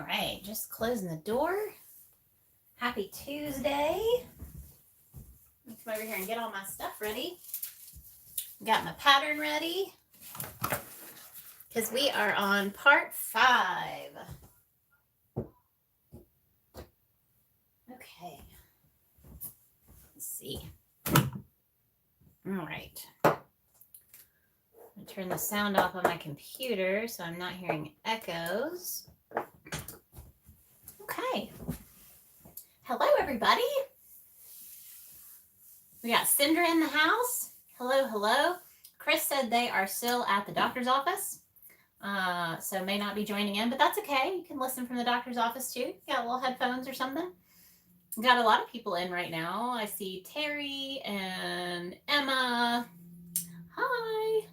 All right, just closing the door. Happy Tuesday. Let me come over here and get all my stuff ready. Got my pattern ready because we are on part 5. Okay. Let's see. All right. I'm going to turn the sound off on my computer so I'm not hearing echoes. Okay. Hello, everybody. We got Cinder in the house. Hello, hello. Chris said they are still at the doctor's office, so may not be joining in, but that's okay. You can listen from the doctor's office too. You got little headphones or something. We got a lot of people in right now. I see Terry and Emma. Hi.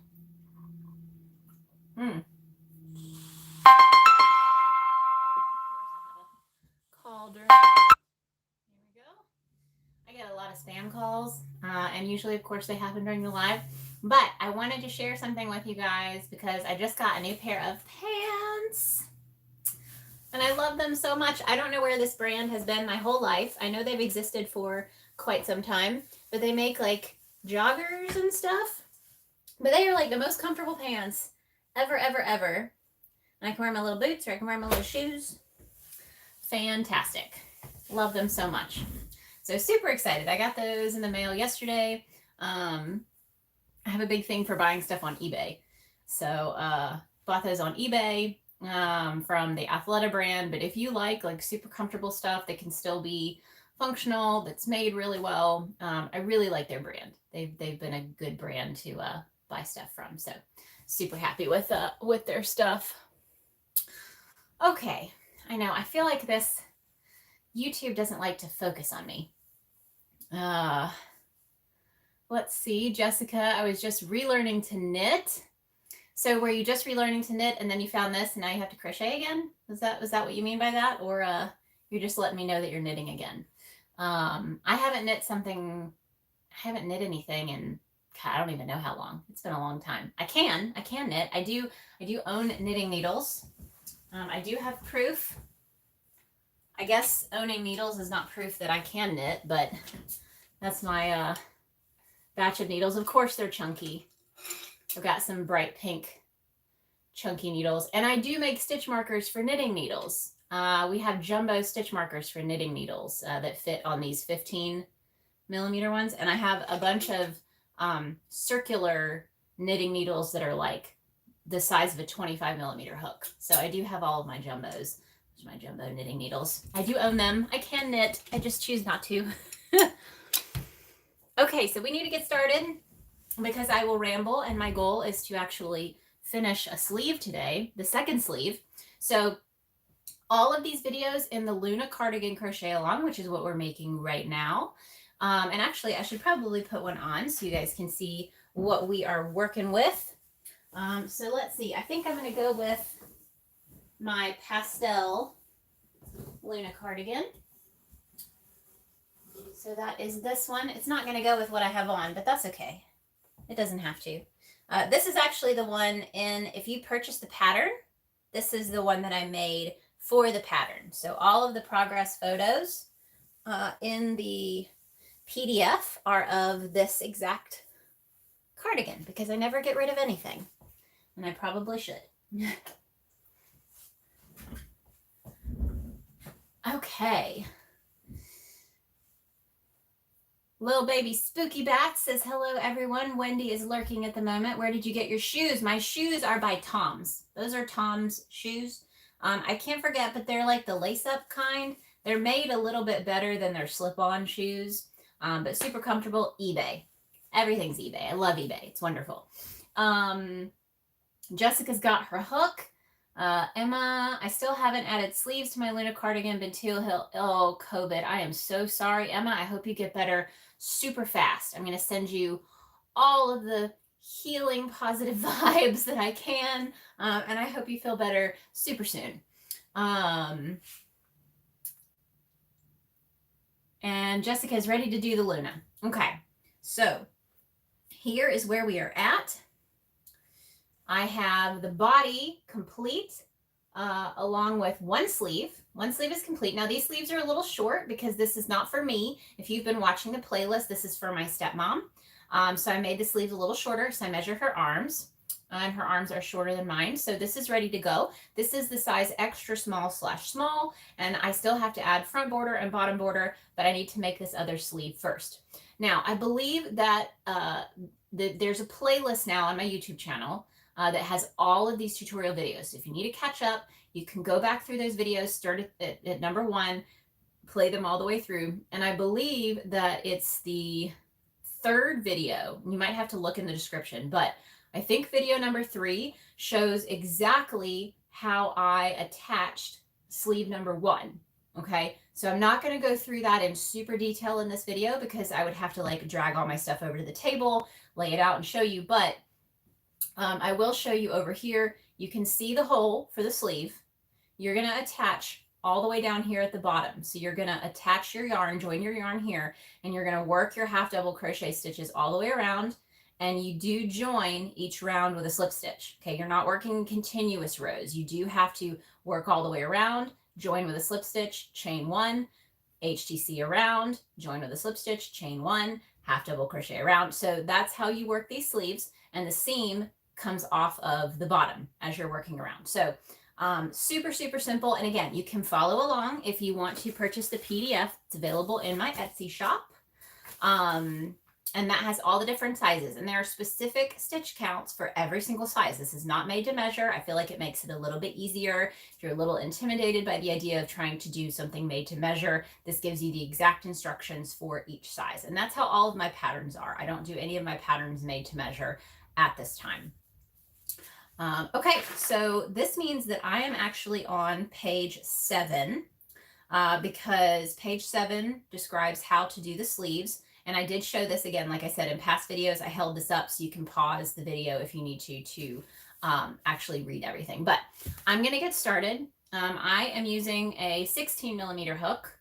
Calder. Here we go. I get a lot of spam calls, and usually, of course, they happen during the live. But I wanted to share something with you guys because I just got a new pair of pants, and I love them so much. I don't know where this brand has been my whole life. I know they've existed for quite some time, but they make like joggers and stuff. But they are like the most comfortable pants ever, ever, ever. And I can wear my little boots or I can wear my little shoes. Fantastic. Love them so much. So super excited. I got those in the mail yesterday. I have a big thing for buying stuff on eBay. So bought those on eBay from the Athleta brand. But if you like super comfortable stuff that can still be functional, that's made really well, I really like their brand. They've been a good brand to buy stuff from. So super happy with their stuff. Okay, I know. I feel like this YouTube doesn't like to focus on me. Let's see, Jessica, I was just relearning to knit. So were you just relearning to knit and then you found this and now you have to crochet again? Was that what you mean by that? Or you're just letting me know that you're knitting again? I haven't knit anything in, God, I don't even know how long. It's been a long time. I can knit. I do own knitting needles. I do have proof. I guess owning needles is not proof that I can knit, but that's my batch of needles. Of course, they're chunky. I've got some bright pink chunky needles. And I do make stitch markers for knitting needles. We have jumbo stitch markers for knitting needles that fit on these 15 millimeter ones. And I have a bunch of circular knitting needles that are like the size of a 25 millimeter hook. So I do have all of my jumbos. My jumbo knitting needles. I do own them. I can knit. I just choose not to. Okay, so we need to get started because I will ramble and my goal is to actually finish a sleeve today, the second sleeve. So all of these videos in the Luna Cardigan Crochet-a-long, which is what we're making right now. And actually, I should probably put one on so you guys can see what we are working with. So let's see. I think I'm going to go with my pastel Luna cardigan. So that is this one. It's not going to go with what I have on, but that's okay. It doesn't have to. This is actually the one if you purchase the pattern, this is the one that I made for the pattern. So all of the progress photos in the PDF are of this exact cardigan because I never get rid of anything. And I probably should. Okay. Little baby Spooky Bat says, hello, everyone. Wendy is lurking at the moment. Where did you get your shoes? My shoes are by Tom's. Those are Tom's shoes. I can't forget, but they're like the lace-up kind. They're made a little bit better than their slip-on shoes, but super comfortable. eBay. Everything's eBay. I love eBay. It's wonderful. Jessica's got her hook. Emma, I still haven't added sleeves to my Luna cardigan until COVID. I am so sorry, Emma. I hope you get better super fast. I'm going to send you all of the healing positive vibes that I can. And I hope you feel better super soon. And Jessica is ready to do the Luna. Okay. So here is where we are at. I have the body complete. along with one sleeve. One sleeve is complete. Now these sleeves are a little short because this is not for me. If you've been watching the playlist, this is for my stepmom. So I made the sleeves a little shorter. So I measured her arms, and her arms are shorter than mine. So this is ready to go. This is the size extra small / small, and I still have to add front border and bottom border, but I need to make this other sleeve first. Now I believe that there's a playlist now on my YouTube channel that has all of these tutorial videos. So if you need to catch up, you can go back through those videos, start at number 1, play them all the way through. And I believe that it's the 3rd video. You might have to look in the description, but I think video number 3 shows exactly how I attached sleeve number 1. Okay, so I'm not going to go through that in super detail in this video because I would have to like drag all my stuff over to the table, lay it out and show you, but I will show you over here. You can see the hole for the sleeve. You're going to attach all the way down here at the bottom. So you're going to attach your yarn, join your yarn here, and you're going to work your half double crochet stitches all the way around. And you do join each round with a slip stitch. Okay, you're not working continuous rows. You do have to work all the way around, join with a slip stitch, chain 1, HTC around, join with a slip stitch, chain 1, half double crochet around. So that's how you work these sleeves, and the seam comes off of the bottom as you're working around. So super, super simple. And again, you can follow along if you want to purchase the PDF. It's available in my Etsy shop. And that has all the different sizes, and there are specific stitch counts for every single size. This is not made to measure. I feel like it makes it a little bit easier. If you're a little intimidated by the idea of trying to do something made to measure, this gives you the exact instructions for each size. And that's how all of my patterns are. I don't do any of my patterns made to measure at this time. Okay, so this means that I am actually on page 7 because page 7 describes how to do the sleeves. And I did show this again, like I said, in past videos. I held this up so you can pause the video if you need to actually read everything. But I'm going to get started. I am using a 16mm hook.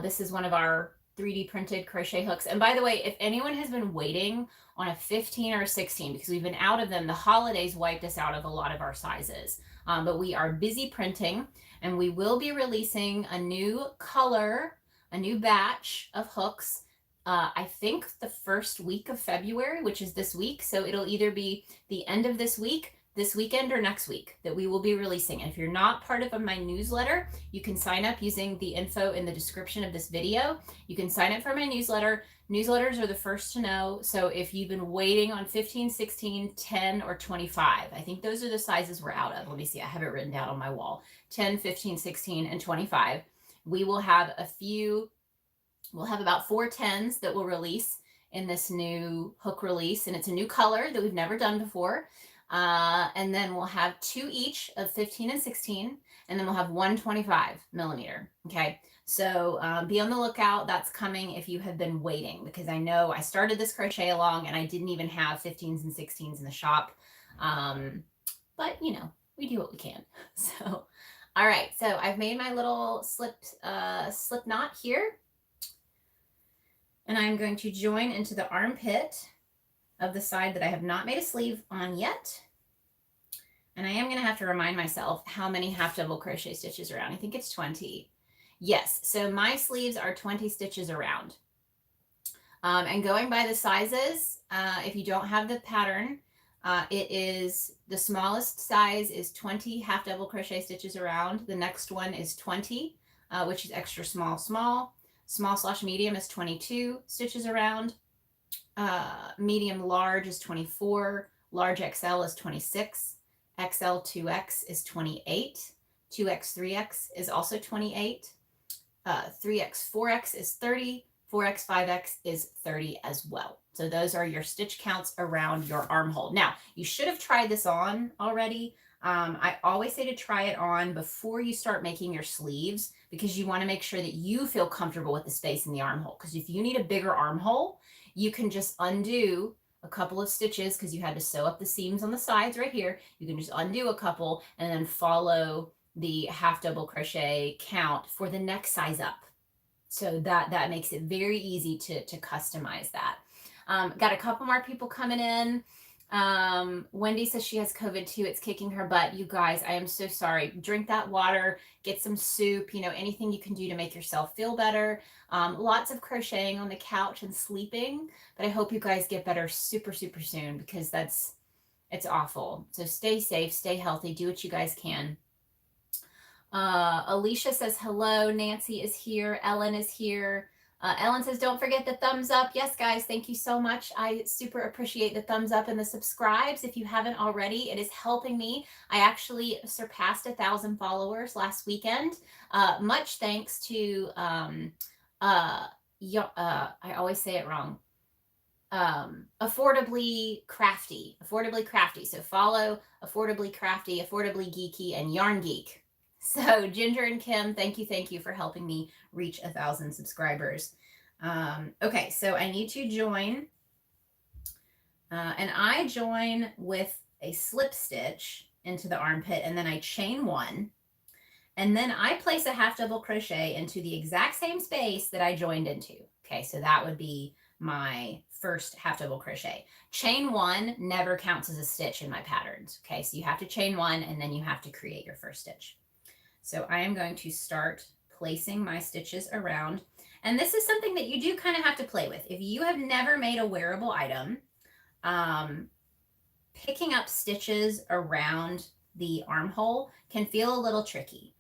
This is one of our 3D printed crochet hooks. And by the way, if anyone has been waiting on a 15 or a 16, because we've been out of them, the holidays wiped us out of a lot of our sizes. But we are busy printing, and we will be releasing a new color, a new batch of hooks. I think the first week of February, which is this week. So it'll either be the end of this week, this weekend, or next week that we will be releasing. And if you're not part of my newsletter, you can sign up using the info in the description of this video. You can sign up for my newsletter. Newsletters are the first to know. So if you've been waiting on 15, 16, 10, or 25, I think those are the sizes we're out of. Let me see, I have it written down on my wall. 10, 15, 16, and 25. We will have a few. We'll have about 4 10s that we'll release in this new hook release, and it's a new color that we've never done before. And then we'll have 2 each of 15 and 16, and then we'll have 1 25mm. Okay, so be on the lookout. That's coming if you have been waiting, because I know I started this crochet along and I didn't even have 15s and 16s in the shop. But you know, we do what we can. So, all right, so I've made my little slip knot here. And I'm going to join into the armpit of the side that I have not made a sleeve on yet. And I am going to have to remind myself how many half double crochet stitches around. I think it's 20. Yes, so my sleeves are 20 stitches around. And going by the sizes, if you don't have the pattern, it is the smallest size is 20 half double crochet stitches around. The next one is 20, which is extra small, small. Small / medium is 22 stitches around. Medium large is 24. Large XL is 26. XL 2X is 28. 2X 3X is also 28. 3X 4X is 30. 4X 5X is 30 as well. So those are your stitch counts around your armhole. Now, you should have tried this on already. I always say to try it on before you start making your sleeves, because you want to make sure that you feel comfortable with the space in the armhole. Because if you need a bigger armhole, you can just undo a couple of stitches, because you had to sew up the seams on the sides right here. You can just undo a couple and then follow the half double crochet count for the next size up. So that makes it very easy to customize that. Got a couple more people coming in. Wendy says she has COVID too. It's kicking her butt. You guys, I am so sorry. Drink that water, get some soup, you know, anything you can do to make yourself feel better. Lots of crocheting on the couch and sleeping, but I hope you guys get better super, super soon because it's awful. So stay safe, stay healthy, do what you guys can. Alicia says hello. Nancy is here. Ellen is here. Ellen says, don't forget the thumbs up. Yes, guys, thank you so much. I super appreciate the thumbs up and the subscribes. If you haven't already, it is helping me. I actually surpassed 1,000 followers last weekend. Much thanks to, I always say it wrong. Affordably crafty. So follow Affordably Crafty, Affordably Geeky, and Yarn Geek. So Ginger and Kim, thank you for helping me reach 1,000 subscribers. Okay, so I need to join, and I join with a slip stitch into the armpit, and then I chain one, and then I place a half double crochet into the exact same space that I joined into. Okay, so that would be my first half double crochet. Chain one never counts as a stitch in my patterns. Okay, so you have to chain one, and then you have to create your first stitch. So I am going to start placing my stitches around. And this is something that you do kind of have to play with. If you have never made a wearable item, picking up stitches around the armhole can feel a little tricky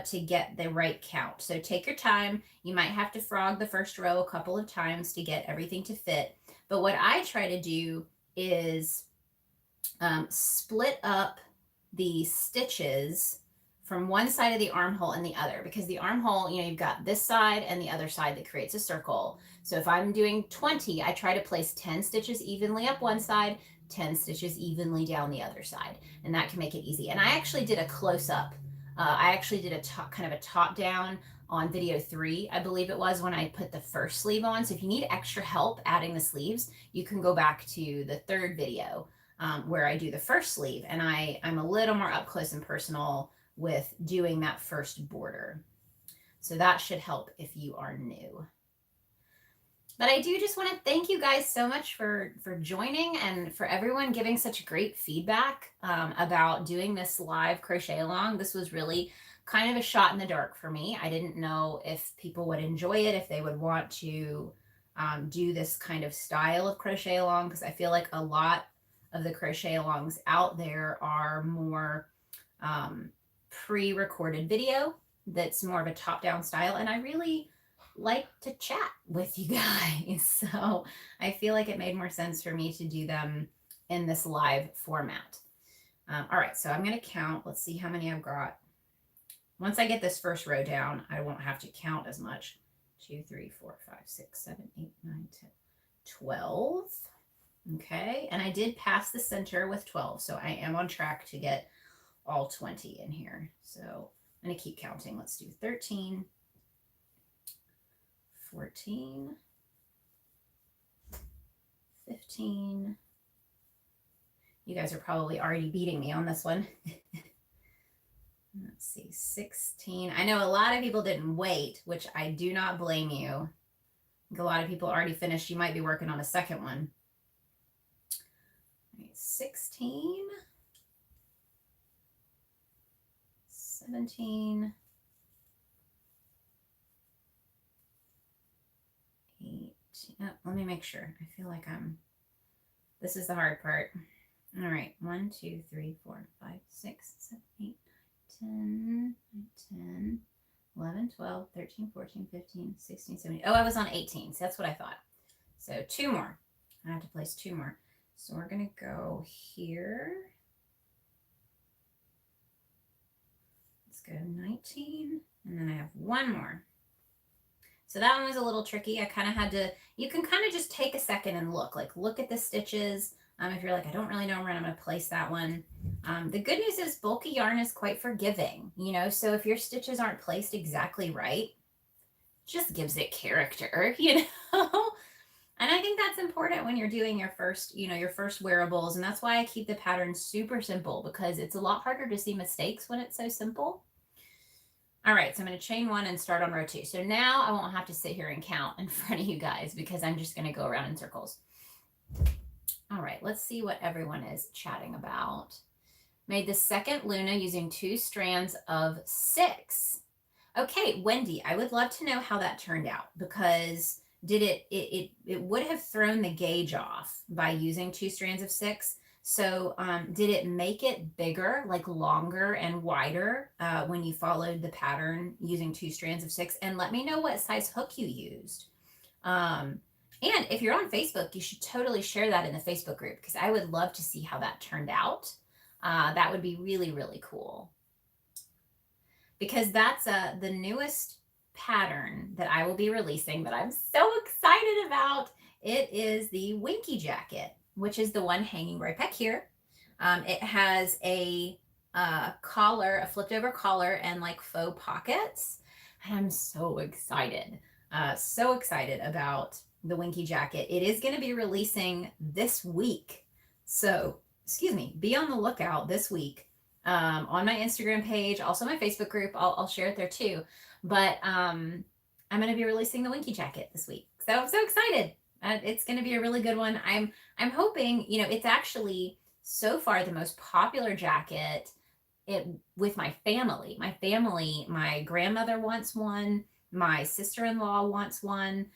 to get the right count. So take your time. You might have to frog the first row a couple of times to get everything to fit. But what I try to do is split up the stitches from one side of the armhole and the other, because the armhole, you know, you've got this side and the other side that creates a circle. So if I'm doing 20, I try to place 10 stitches evenly up one side, 10 stitches evenly down the other side, and that can make it easy. And I actually did a close-up. I actually did a kind of a top-down on video 3, I believe it was, when I put the first sleeve on. So if you need extra help adding the sleeves, you can go back to the 3rd video where I do the first sleeve, and I'm a little more up close and personal with doing that first border. So that should help if you are new. But I do just want to thank you guys so much for joining, and for everyone giving such great feedback about doing this live crochet along. This was really kind of a shot in the dark for me. I didn't know if people would enjoy it, if they would want to do this kind of style of crochet along, because I feel like a lot of the crochet alongs out there are more pre-recorded video that's more of a top-down style, and I really like to chat with you guys, so I feel like it made more sense for me to do them in this live format. All right, so I'm going to count. Let's see how many I've got. Once I get this first row down, I won't have to count as much. 2, 3, 4, 5, 6, 7, 8, 9, 10, 12. Okay, and I did pass the center with 12, so I am on track to get all 20 in here. So I'm going to keep counting. Let's do 13, 14, 15. You guys are probably already beating me on this one. Let's see, 16. I know a lot of people didn't wait, which I do not blame you. I think a lot of people already finished. You might be working on a second one. All right, 16. 17, 18. Oh, let me make sure. I feel like this is the hard part. All right, 1, 2, 3, 4, 5, 6, 7, 8, 10, 10, 11, 12, 13, 14, 15, 16, 17. Oh, I was on 18, so that's what I thought. So 2 more. I have to place 2 more. So we're going to go here. Go 19, and then I have 1 more. So that one was a little tricky. I kind of had to, you can kind of just take a second and look at the stitches. If you're like, I don't really know where I'm going to place that one. The good news is bulky yarn is quite forgiving, you know, so if your stitches aren't placed exactly right, just gives it character, you know. And I think that's important when you're doing your first, you know, your first wearables. And that's why I keep the pattern super simple, because it's a lot harder to see mistakes when it's so simple. All right, so I'm going to chain 1 and start on row 2. So now I won't have to sit here and count in front of you guys, because I'm just going to go around in circles. All right, let's see what everyone is chatting about. Made the second Luna using 2 strands of 6. Okay, Wendy, I would love to know how that turned out, because did it would have thrown the gauge off by using 2 strands of 6. So did it make it bigger, like longer and wider when you followed the pattern using 2 strands of 6? And let me know what size hook you used. And if you're on Facebook, you should totally share that in the Facebook group, because I would love to see how that turned out. That would be really, really cool. Because that's the newest pattern that I will be releasing that I'm so excited about. It is the Winky Jacket, which is the one hanging right back here. It has a collar, a flipped over collar, and like faux pockets. And I'm so excited about the Winky Jacket. It is going to be releasing this week. So, excuse me, be on the lookout this week on my Instagram page, also my Facebook group. I'll share it there too. But I'm going to be releasing the Winky Jacket this week. So I'm so excited. It's going to be a really good one. I'm hoping, you know, it's actually so far the most popular jacket with my family. My grandmother wants one. My sister-in-law wants one.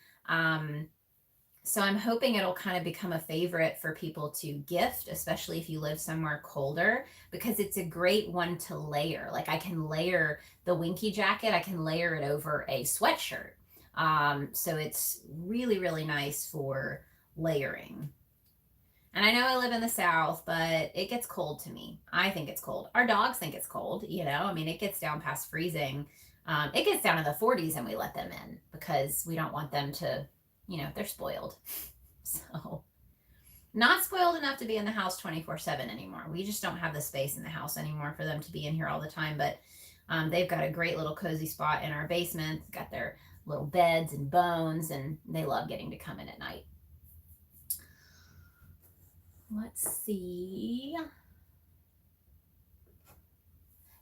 So I'm hoping it'll kind of become a favorite for people to gift, especially if you live somewhere colder, because it's a great one to layer. Like I can layer the Winky Jacket, I can layer it over a sweatshirt. So it's really, really nice for layering. And I know I live in the South, but it gets cold to me. I think it's cold. Our dogs think it's cold, you know, I mean, it gets down past freezing. It gets down in the 40s and we let them in because we don't want them to, you know, they're spoiled. So not spoiled enough to be in the house 24/7 anymore. We just don't have the space in the house anymore for them to be in here all the time. But they've got a great little cozy spot in our basement. They've got their little beds and bones, and they love getting to come in at night. Let's see.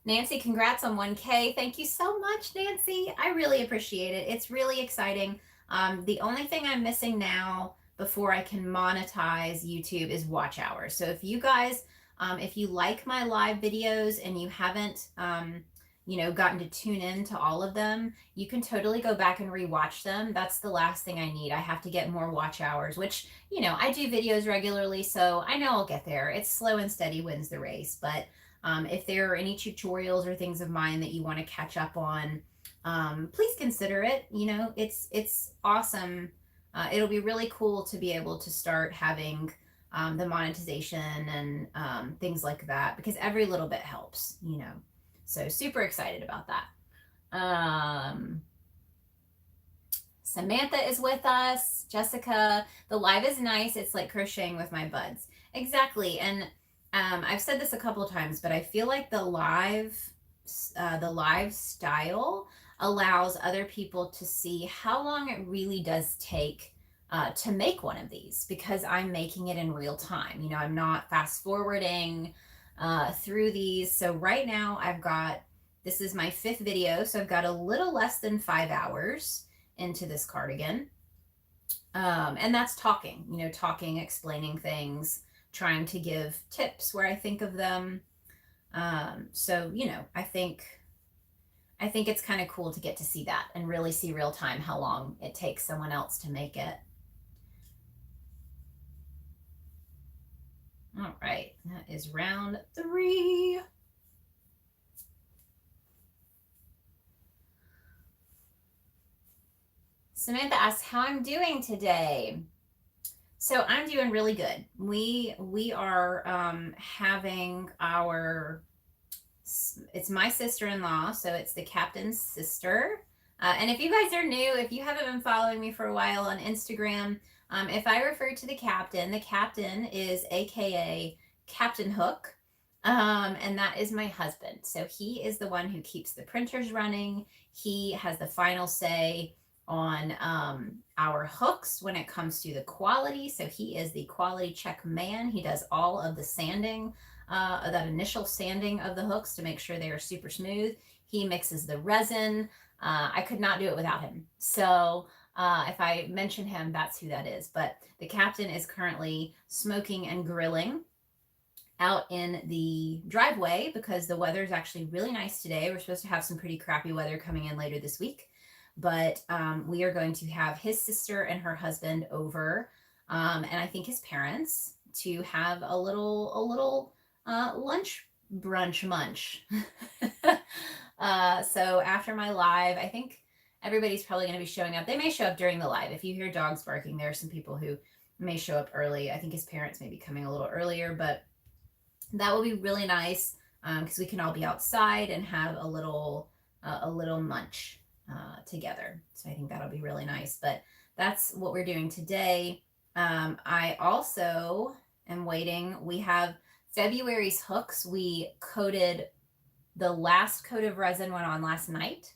Nancy, congrats on 1K. Thank you so much, Nancy. I really appreciate it. It's really exciting. The only thing I'm missing now before I can monetize YouTube is watch hours. So if you guys, if you like my live videos and you haven't, you know, gotten to tune in to all of them, you can totally go back and rewatch them. That's the last thing I need. I have to get more watch hours, which, you know, I do videos regularly, so I know I'll get there. It's slow and steady wins the race. But if there are any tutorials or things of mine that you want to catch up on, please consider it. You know, it's awesome. It'll be really cool to be able to start having the monetization and things like that, because every little bit helps, you know. So super excited about that. Samantha is with us. Jessica, the live is nice. It's like crocheting with my buds. Exactly. And I've said this a couple of times, but I feel like the live style allows other people to see how long it really does take to make one of these, because I'm making it in real time. You know, I'm not fast forwarding through these. So right now this is my 5th video. So I've got a little less than 5 hours into this cardigan. And that's talking, you know, talking, explaining things, trying to give tips where I think of them. So, you know, I think it's kind of cool to get to see that and really see real time how long it takes someone else to make it. All right, that is round 3. Samantha asks how I'm doing today. So I'm doing really good. We are having it's my sister-in-law, so it's the captain's sister. And if you guys are new, if you haven't been following me for a while on Instagram, if I refer to the captain is AKA Captain Hook, and that is my husband. So he is the one who keeps the printers running. He has the final say on our hooks when it comes to the quality. So he is the quality check man. He does all of the sanding, that initial sanding of the hooks to make sure they are super smooth. He mixes the resin. I could not do it without him. So If I mention him, that's who that is. But the captain is currently smoking and grilling out in the driveway because the weather is actually really nice today. We're supposed to have some pretty crappy weather coming in later this week, but we are going to have his sister and her husband over, and I think his parents, to have a little lunch brunch munch. So after my live, I think everybody's probably going to be showing up. They may show up during the live. If you hear dogs barking, there are some people who may show up early. I think his parents may be coming a little earlier, but that will be really nice because we can all be outside and have a little munch together. So I think that'll be really nice. But that's what we're doing today. I also am waiting. We have February's hooks. We coated, the last coat of resin went on last night.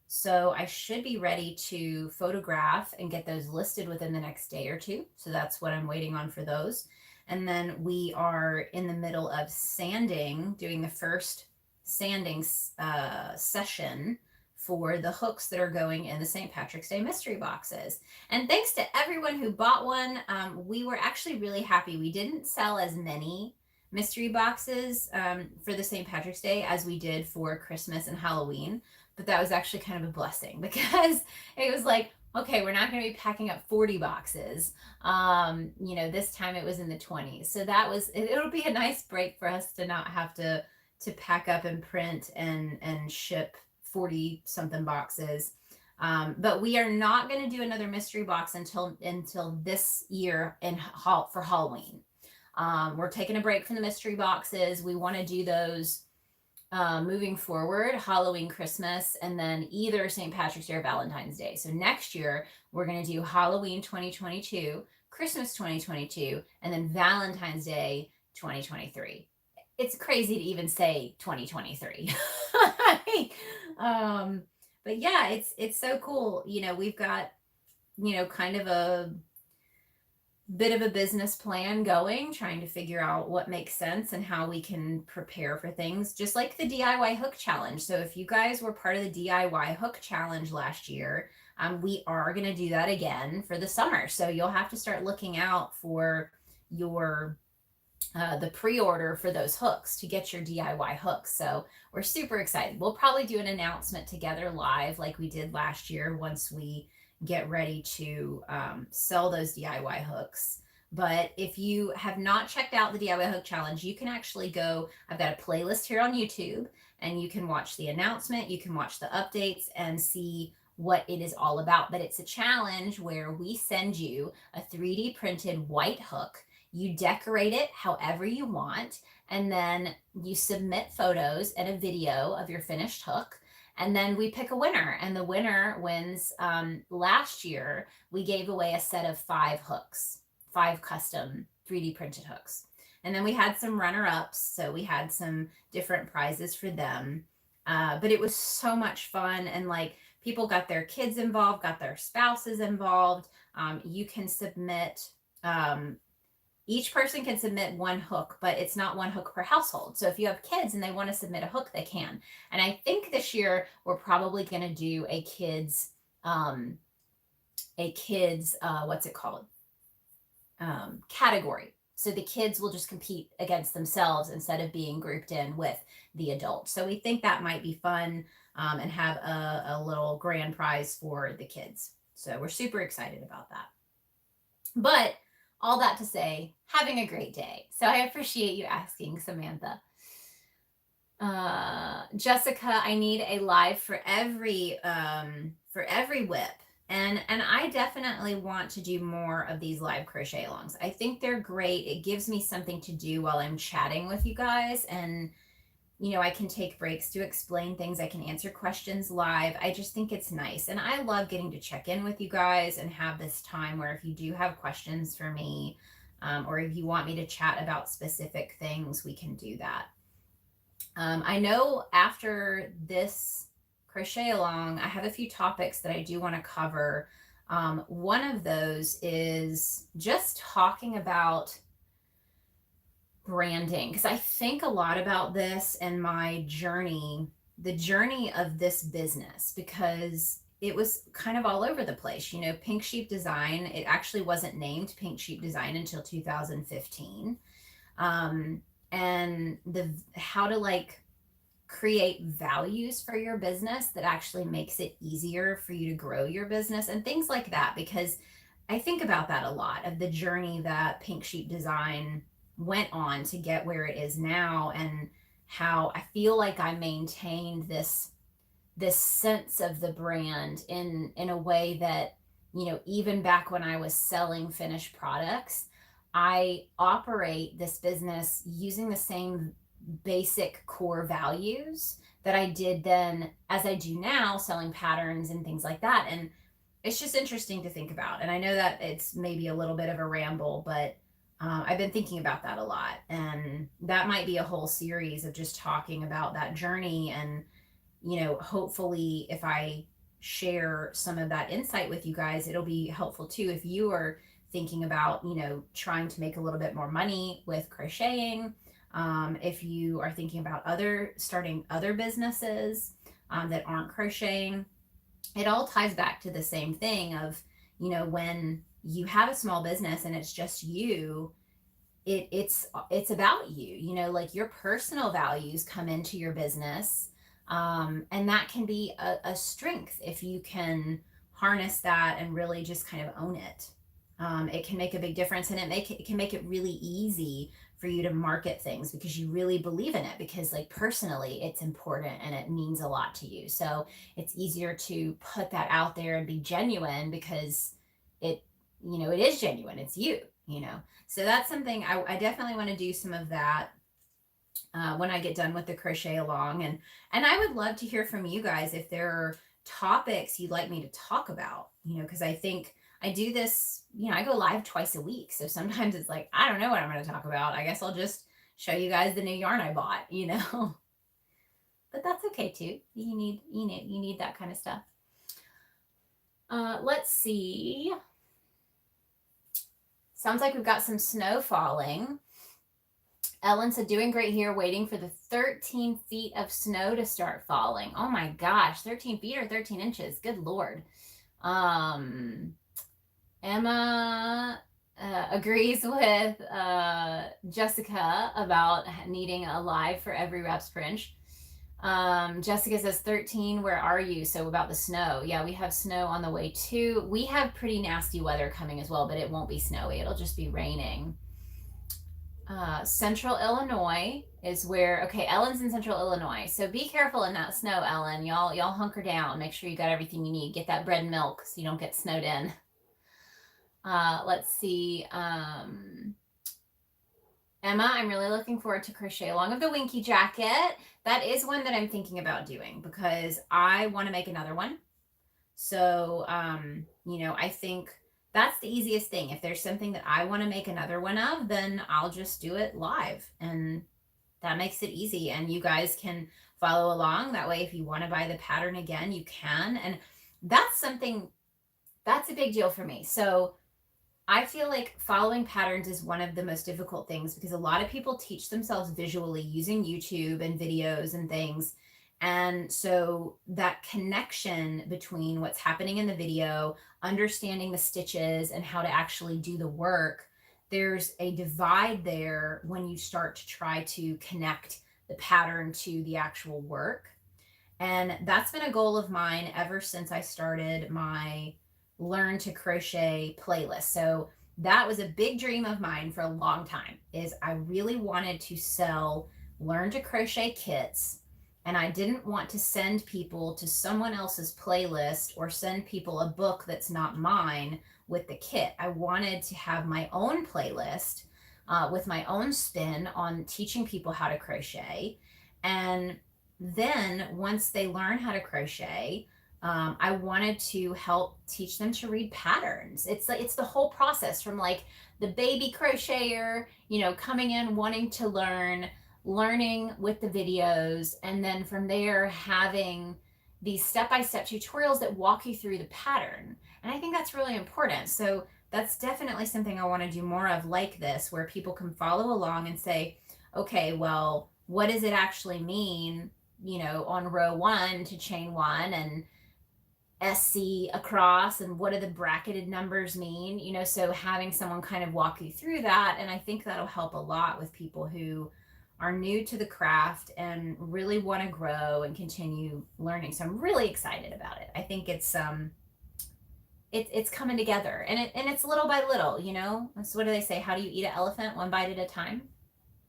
So I should be ready to photograph and get those listed within the next day or two. So that's what I'm waiting on for those. And then we are in the middle of sanding, doing the first sanding session for the hooks that are going in the St. Patrick's Day mystery boxes. And thanks to everyone who bought one. We were actually really happy. We didn't sell as many mystery boxes for the St. Patrick's Day as we did for Christmas and Halloween. But that was actually kind of a blessing because it was like, okay, we're not going to be packing up 40 boxes. You know, this time it was in the 20s. So that was, it'll be a nice break for us to not have to pack up and print and ship 40 something boxes. But we are not going to do another mystery box until this year for Halloween. We're taking a break from the mystery boxes. We want to do those moving forward, Halloween, Christmas, and then either St. Patrick's Day or Valentine's Day. So next year, we're going to do Halloween 2022, Christmas 2022, and then Valentine's Day 2023. It's crazy to even say 2023. But yeah, it's so cool. You know, we've got, you know, kind of a bit of a business plan going, trying to figure out what makes sense and how we can prepare for things, just like the DIY hook challenge. So if you guys were part of the DIY hook challenge last year, we are going to do that again for the summer. So you'll have to start looking out for your the pre-order for those hooks to get your DIY hooks. So we're super excited. We'll probably do an announcement together live like we did last year once we get ready to sell those DIY hooks. But if you have not checked out the DIY hook challenge, you can actually go, I've got a playlist here on YouTube, and you can watch the announcement, you can watch the updates and see what it is all about. But it's a challenge where we send you a 3D printed white hook. You decorate it however you want, and then you submit photos and a video of your finished hook. And then we pick a winner, and the winner wins. Last year, we gave away a set of 5 hooks, 5 custom 3D printed hooks. And then we had some runner-ups, so we had some different prizes for them. But it was so much fun, and like people got their kids involved, got their spouses involved. You can submit, each person can submit 1 hook, but it's not 1 hook per household. So if you have kids and they want to submit a hook, they can. And I think this year we're probably going to do a kids, what's it called? Category. So the kids will just compete against themselves instead of being grouped in with the adults. So we think that might be fun, and have a little grand prize for the kids. So we're super excited about that. But all that to say, having a great day. So I appreciate you asking, Samantha. Jessica, I need a live for every whip. And I definitely want to do more of these live crochet alongs. I think they're great. It gives me something to do while I'm chatting with you guys. And, you know, I can take breaks to explain things. I can answer questions live. I just think it's nice. And I love getting to check in with you guys and have this time where if you do have questions for me, or if you want me to chat about specific things, we can do that. I know after this crochet along, I have a few topics that I do want to cover. One of those is just talking about branding, because I think a lot about this and my journey, the journey of this business, because it was kind of all over the place. You know, Pink Sheep Design, it actually wasn't named Pink Sheep Design until 2015. And the how to like create values for your business that actually makes it easier for you to grow your business and things like that, because I think about that a lot, of the journey that Pink Sheep Design went on to get where it is now, and how I feel like I maintained this sense of the brand in a way that, you know, even back when I was selling finished products, I operate this business using the same basic core values that I did then as I do now, selling patterns and things like that. And it's just interesting to think about. And I know that it's maybe a little bit of a ramble, but I've been thinking about that a lot. And that might be a whole series of just talking about that journey. And, you know, hopefully if I share some of that insight with you guys, it'll be helpful too if you are thinking about, you know, trying to make a little bit more money with crocheting. If you are thinking about starting other businesses that aren't crocheting, it all ties back to the same thing of, you know, when you have a small business and it's just you, it's about you, you know, like your personal values come into your business. And that can be a strength if you can harness that and really just kind of own it. It can make a big difference, and it can make it really easy for you to market things because you really believe in it, because like personally it's important and it means a lot to you. So it's easier to put that out there and be genuine because it, you know, it is genuine. It's you, you know. So that's something I definitely want to do some of that when I get done with the crochet along. And I would love to hear from you guys if there are topics you'd like me to talk about, you know, because I think I do this, you know, I go live twice a week. So sometimes it's like, I don't know what I'm going to talk about. I guess I'll just show you guys the new yarn I bought, you know. But that's okay too. You need that kind of stuff. Let's see. Sounds like we've got some snow falling. Ellen said, doing great here, waiting for the 13 feet of snow to start falling. Oh my gosh, 13 feet or 13 inches. Good Lord. Emma agrees with Jessica about needing a live for every reps per inch. Jessica says 13, where are you? So about the snow. Yeah, we have snow on the way too. We have pretty nasty weather coming as well, but it won't be snowy. It'll just be raining. Central Illinois is where, okay, Ellen's in Central Illinois. So be careful in that snow, Ellen. Y'all hunker down. Make sure you got everything you need. Get that bread and milk so you don't get snowed in. Let's see. Emma, I'm really looking forward to crochet along of the Winky Jacket. That is one that I'm thinking about doing because I want to make another one. So, you know, I think that's the easiest thing. If there's something that I want to make another one of, then I'll just do it live, and that makes it easy. And you guys can follow along. That way, if you want to buy the pattern again, you can. And that's a big deal for me. So I feel like following patterns is one of the most difficult things because a lot of people teach themselves visually using YouTube and videos and things. And so that connection between what's happening in the video, understanding the stitches and how to actually do the work, there's a divide there when you start to try to connect the pattern to the actual work. And that's been a goal of mine ever since I started my Learn to Crochet playlist. So that was a big dream of mine for a long time, is I really wanted to sell Learn to Crochet kits, and I didn't want to send people to someone else's playlist or send people a book that's not mine with the kit. I wanted to have my own playlist with my own spin on teaching people how to crochet. And then once they learn how to crochet, I wanted to help teach them to read patterns. It's the whole process from like the baby crocheter, you know, coming in wanting to learning with the videos, and then from there having these step-by-step tutorials that walk you through the pattern. And I think that's really important. So that's definitely something I want to do more of like this, where people can follow along and say, okay, well, what does it actually mean, you know, on row 1 to chain 1, SC across and what do the bracketed numbers mean, you know, so having someone kind of walk you through that. And I think that'll help a lot with people who are new to the craft and really want to grow and continue learning. So I'm really excited about it. I think it's coming together, and it's little by little, you know. So what do they say? How do you eat an elephant? One bite at a time.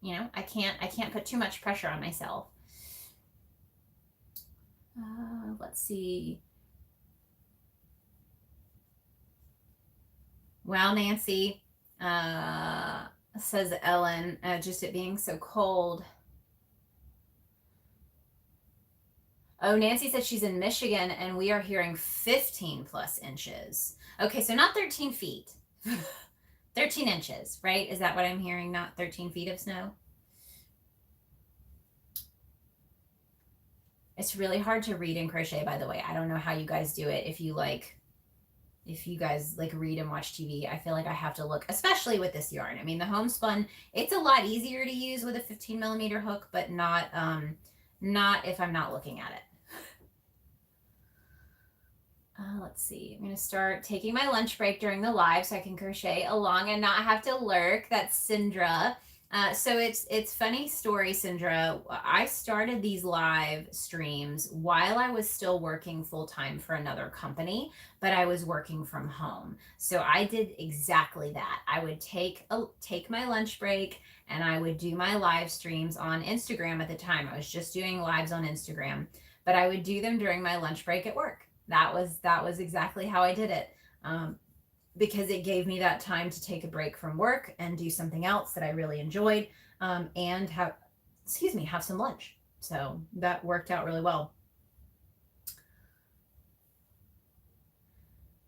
You know, I can't put too much pressure on myself. Let's see. Well, Nancy, says Ellen, just it being so cold. Oh, Nancy said she's in Michigan and we are hearing 15 plus inches. Okay, so not 13 feet. 13 inches, right? Is that what I'm hearing? Not 13 feet of snow? It's really hard to read and crochet, by the way. I don't know how you guys do it. If you guys like read and watch TV, I feel like I have to look, especially with this yarn. I mean, the homespun, it's a lot easier to use with a 15 millimeter hook, but not if I'm not looking at it. Let's see. I'm going to start taking my lunch break during the live so I can crochet along and not have to lurk. That's Sindra. So it's funny story, Sindra. I started these live streams while I was still working full time for another company, but I was working from home. So I did exactly that. I would take my lunch break and I would do my live streams on Instagram at the time. I was just doing lives on Instagram, but I would do them during my lunch break at work. That was exactly how I did it. Because it gave me that time to take a break from work and do something else that I really enjoyed, and have some lunch. So that worked out really well.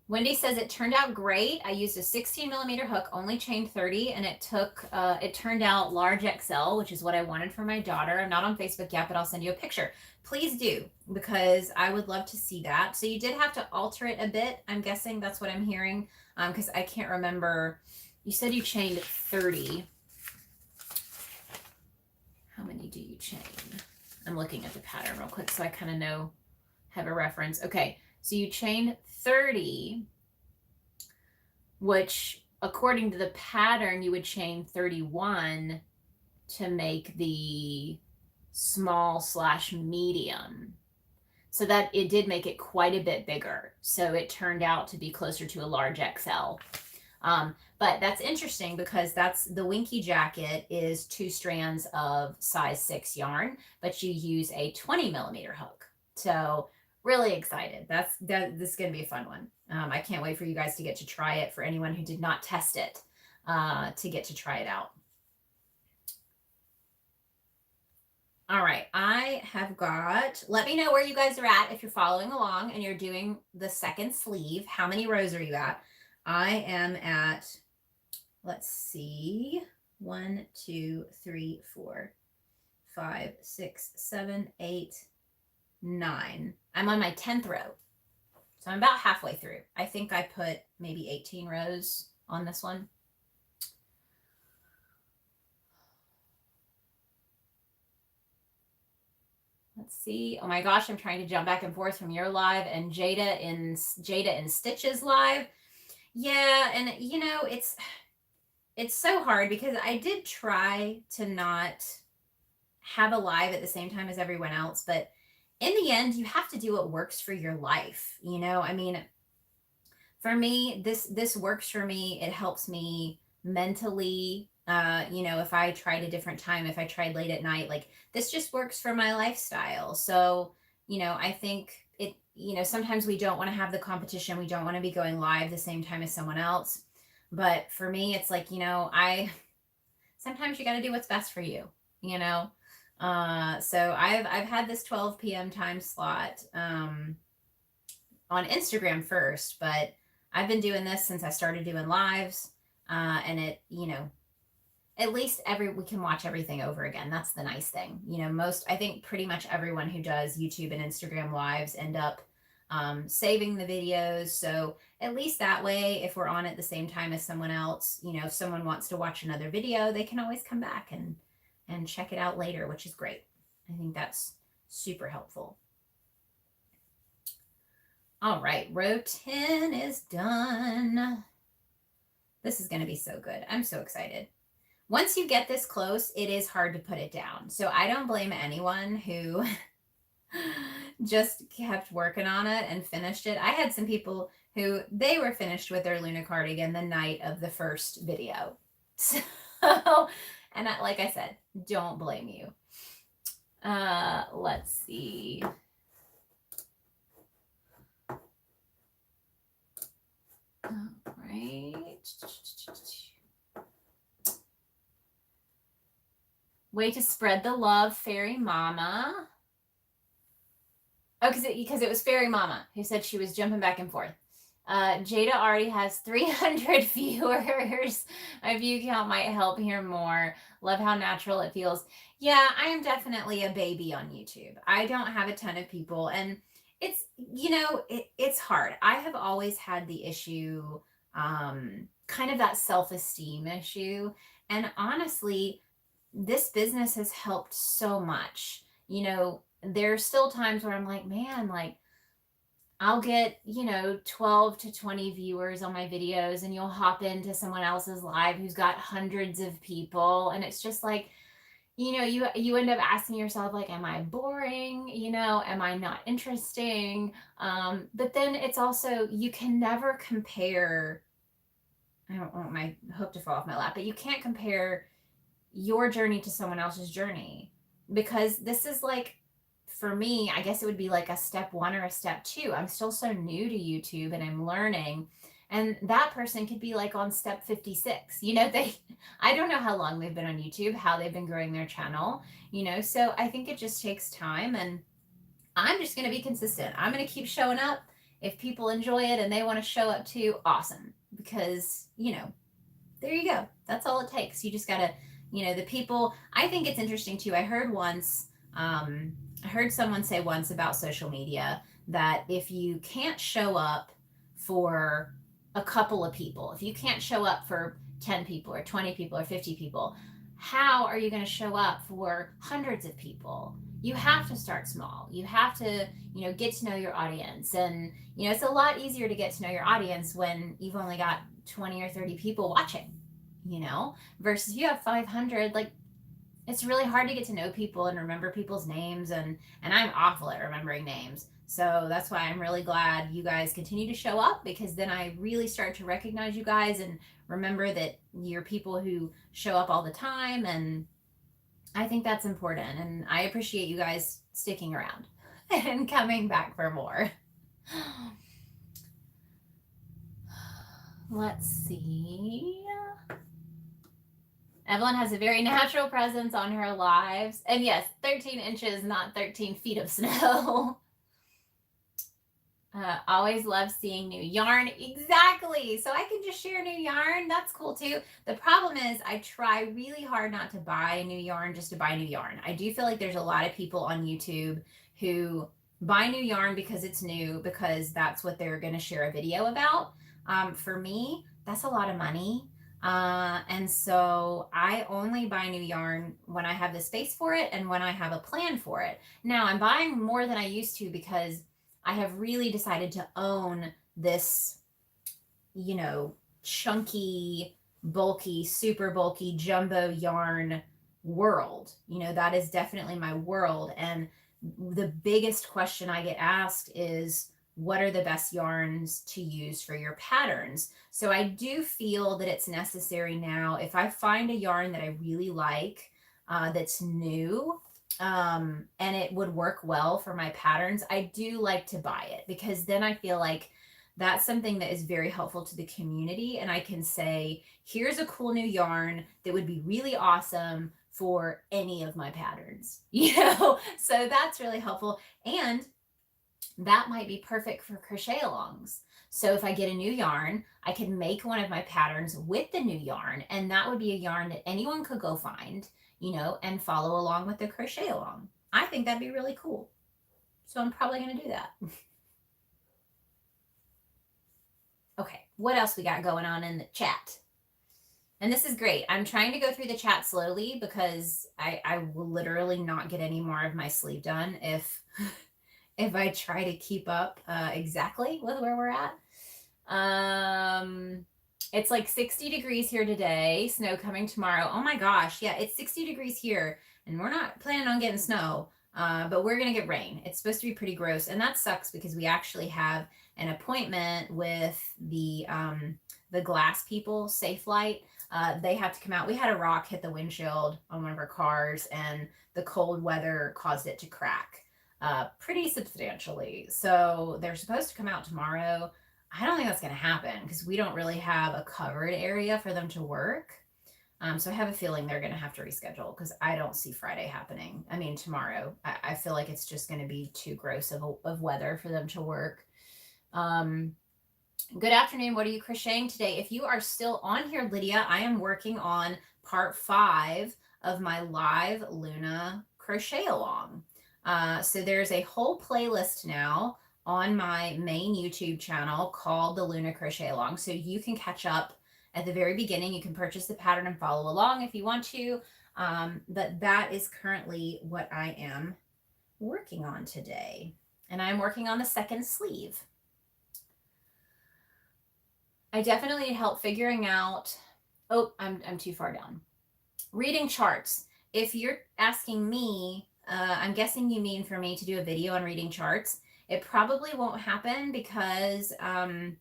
Wendy says it turned out great. I used a 16 millimeter hook, only chained 30, and it turned out large XL, which is what I wanted for my daughter. I'm not on Facebook yet, but I'll send you a picture. Please do, because I would love to see that. So you did have to alter it a bit. I'm guessing that's what I'm hearing, because I can't remember. You said you chained 30. How many do you chain? I'm looking at the pattern real quick so I kind of have a reference. Okay, so you chained 30, which according to the pattern, you would chain 31 to make the small/medium. So that it did make it quite a bit bigger. So it turned out to be closer to a large XL. But that's interesting because that's the Winky Jacket is 2 strands of size 6 yarn, but you use a 20 millimeter hook. So really excited. This is going to be a fun one. I can't wait for you guys to get to try it, for anyone who did not test it, to get to try it out. All right, I have got, let me know where you guys are at if you're following along and you're doing the second sleeve. How many rows are you at? I am at, let's see, 1, 2, 3, 4, 5, 6, 7, 8, 9. I'm on my 10th row. So I'm about halfway through. I think I put maybe 18 rows on this one. Let's see. Oh my gosh, I'm trying to jump back and forth from your live and Jada in Stitches live. Yeah, and you know, it's so hard because I did try to not have a live at the same time as everyone else, but in the end, you have to do what works for your life. You know, I mean, for me, this works for me. It helps me mentally. You know, if I tried a different time, if I tried late at night, like this just works for my lifestyle. So, you know, I think it, you know, sometimes we don't want to have the competition. We don't want to be going live the same time as someone else. But for me, it's like, you know, sometimes you got to do what's best for you, you know? So I've had this 12 p.m. time slot, on Instagram first, but I've been doing this since I started doing lives. And it, you know, at least we can watch everything over again. That's the nice thing. You know, I think pretty much everyone who does YouTube and Instagram lives end up saving the videos. So at least that way, if we're on at the same time as someone else, you know, if someone wants to watch another video, they can always come back and check it out later, which is great. I think that's super helpful. All right, row 10 is done. This is going to be so good. I'm so excited. Once you get this close, it is hard to put it down. So I don't blame anyone who just kept working on it and finished it. I had some people who they were finished with their Luna cardigan the night of the first video. So, and like I said, don't blame you. Let's see. All right. Way to spread the love, Fairy Mama. Oh, because it was Fairy Mama who said she was jumping back and forth. Jada already has 300 viewers. My view count might help here more. Love how natural it feels. Yeah, I am definitely a baby on YouTube. I don't have a ton of people, and it's, you know, it's hard. I have always had the issue, kind of that self-esteem issue. And honestly, this business has helped so much. You know, there's still times where I'm like, man, like, I'll get, you know, 12 to 20 viewers on my videos, and you'll hop into someone else's live who's got hundreds of people. And it's just like, you know, you end up asking yourself, like, am I boring? You know, am I not interesting? But then it's also, you can never compare. I don't want my hook to fall off my lap, but you can't compare your journey to someone else's journey, because this is like, for me, I guess it would be like a step 1 or a step 2. I'm still so new to YouTube and I'm learning. And that person could be like on step 56. You know, I don't know how long they've been on YouTube, how they've been growing their channel, you know, so I think it just takes time, and I'm just going to be consistent. I'm going to keep showing up. If people enjoy it and they want to show up too, awesome. Because, you know, there you go. That's all it takes. You just got to, you know, the people, I think it's interesting too. I heard once, I heard someone say once about social media that if you can't show up for a couple of people, if you can't show up for 10 people or 20 people or 50 people, how are you going to show up for hundreds of people? You have to start small. You have to, you know, get to know your audience. And, you know, it's a lot easier to get to know your audience when you've only got 20 or 30 people watching, you know, versus if you have 500, like, it's really hard to get to know people and remember people's names, and I'm awful at remembering names. So that's why I'm really glad you guys continue to show up, because then I really start to recognize you guys and remember that you're people who show up all the time, and I think that's important, and I appreciate you guys sticking around and coming back for more. Let's see. Evelyn has a very natural presence on her lives. And yes, 13 inches, not 13 feet of snow. Always love seeing new yarn. Exactly. So I can just share new yarn. That's cool too. The problem is I try really hard not to buy new yarn just to buy new yarn. I do feel like there's a lot of people on YouTube who buy new yarn because it's new, because that's what they're going to share a video about. For me, that's a lot of money. And so I only buy new yarn when I have the space for it and when I have a plan for it. Now I'm buying more than I used to because I have really decided to own this, you know, chunky, bulky, super bulky, jumbo yarn world. You know, that is definitely my world. And the biggest question I get asked is, what are the best yarns to use for your patterns? So I do feel that it's necessary now, if I find a yarn that I really like, that's new, and it would work well for my patterns, I do like to buy it, because then I feel like that's something that is very helpful to the community. And I can say, here's a cool new yarn that would be really awesome for any of my patterns, you know? So that's really helpful. And that might be perfect for crochet-alongs. So if I get a new yarn, I can make one of my patterns with the new yarn, and that would be a yarn that anyone could go find, you know, and follow along with the crochet-along. I think that'd be really cool. So I'm probably going to do that. Okay, what else we got going on in the chat? And this is great. I'm trying to go through the chat slowly because I will literally not get any more of my sleeve done if I try to keep up exactly with where we're at. It's like 60 degrees here today, snow coming tomorrow. Oh my gosh, yeah, it's 60 degrees here, and we're not planning on getting snow, but we're gonna get rain. It's supposed to be pretty gross, and that sucks because we actually have an appointment with the glass people, Safe Light. They have to come out. We had a rock hit the windshield on one of our cars, and the cold weather caused it to crack pretty substantially. So they're supposed to come out tomorrow. I don't think that's going to happen because we don't really have a covered area for them to work. So I have a feeling they're going to have to reschedule because I don't see Friday happening. I mean, tomorrow. I feel like it's just going to be too gross of weather for them to work. Good afternoon. What are you crocheting today? If you are still on here, Lydia, I am working on part 5 of my live Luna Crochet-a-long. So there's a whole playlist now on my main YouTube channel called the Luna Crochet-a-long. So you can catch up at the very beginning. You can purchase the pattern and follow along if you want to. But that is currently what I am working on today. And I'm working on the second sleeve. I definitely need help figuring out, oh, I'm too far down. Reading charts. If you're asking me, I'm guessing you mean for me to do a video on reading charts. It probably won't happen because I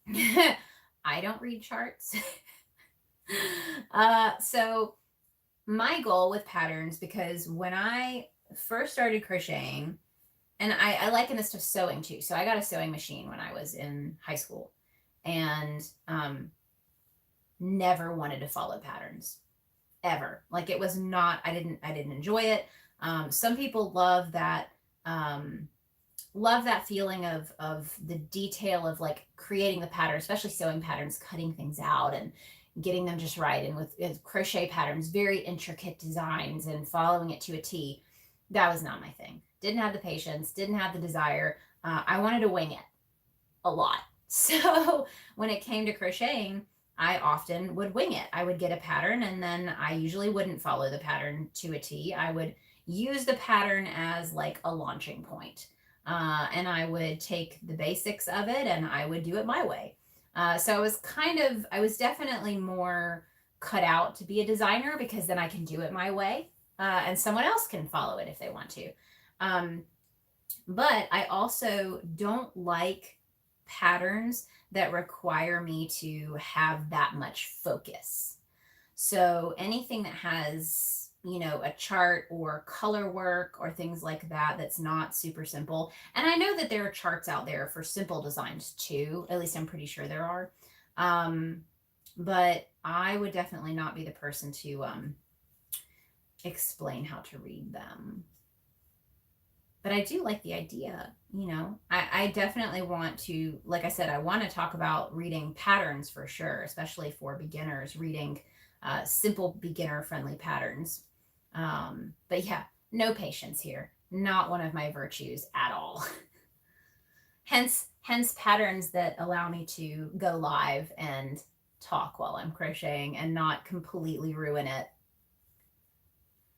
don't read charts. So my goal with patterns, because when I first started crocheting, and I liken this to sewing too. So I got a sewing machine when I was in high school, and never wanted to follow patterns ever. Like it was not, I didn't enjoy it. Some people love that feeling of the detail of like creating the pattern, especially sewing patterns, cutting things out and getting them just right. And with crochet patterns, very intricate designs and following it to a T. That was not my thing. Didn't have the patience, didn't have the desire. I wanted to wing it a lot. So when it came to crocheting, I often would wing it. I would get a pattern, and then I usually wouldn't follow the pattern to a T. I would use the pattern as like a launching point. And I would take the basics of it and I would do it my way. So I was definitely more cut out to be a designer because then I can do it my way, and someone else can follow it if they want to. But I also don't like patterns that require me to have that much focus. So anything that has, a chart or color work or things like that, that's not super simple. And I know that there are charts out there for simple designs too. At least I'm pretty sure there are. But I would definitely not be the person to explain how to read them. But I do like the idea, I definitely want to, like I said, I want to talk about reading patterns for sure, especially for beginners, reading simple beginner-friendly patterns. But yeah, no patience here. Not one of my virtues at all. Hence patterns that allow me to go live and talk while I'm crocheting and not completely ruin it.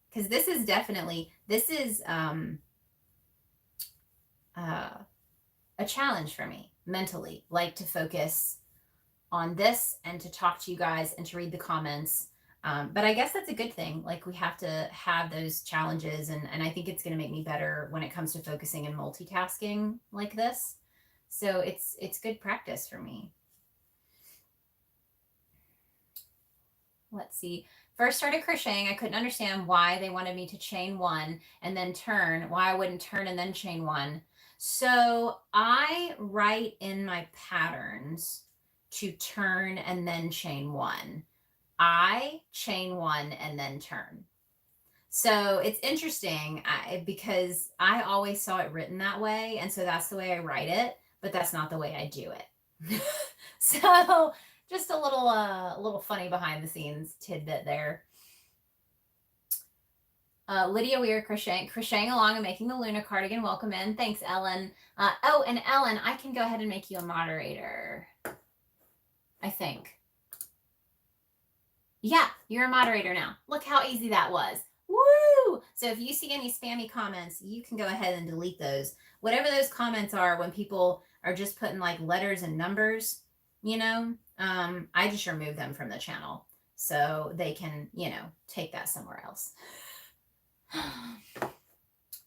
Because this is a challenge for me mentally, like to focus on this and to talk to you guys and to read the comments. But I guess that's a good thing. Like we have to have those challenges, and I think it's going to make me better when it comes to focusing and multitasking like this. So it's good practice for me. Let's see. First started crocheting, I couldn't understand why they wanted me to chain 1 and then turn, why I wouldn't turn and then chain 1. So I write in my patterns to turn and then chain 1. I chain 1 and then turn. So it's interesting because I always saw it written that way. And so that's the way I write it, but that's not the way I do it. So just a little funny behind the scenes tidbit there. Lydia, we are crocheting along and making the Luna cardigan. Welcome in. Thanks, Ellen. Oh, and Ellen, I can go ahead and make you a moderator, I think. Yeah, you're a moderator now. Look how easy that was. Woo! So if you see any spammy comments, you can go ahead and delete those. Whatever those comments are, when people are just putting like letters and numbers, you know, I just remove them from the channel so they can, you know, take that somewhere else.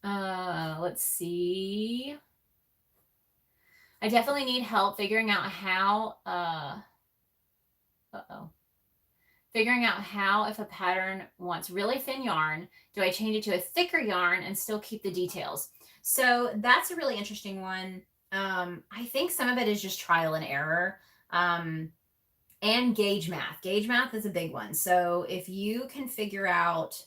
Let's see. I definitely need help figuring out how, figuring out how, if a pattern wants really thin yarn, do I change it to a thicker yarn and still keep the details? So that's a really interesting one. I think some of it is just trial and error. And gauge math. Gauge math is a big one. So if you can figure out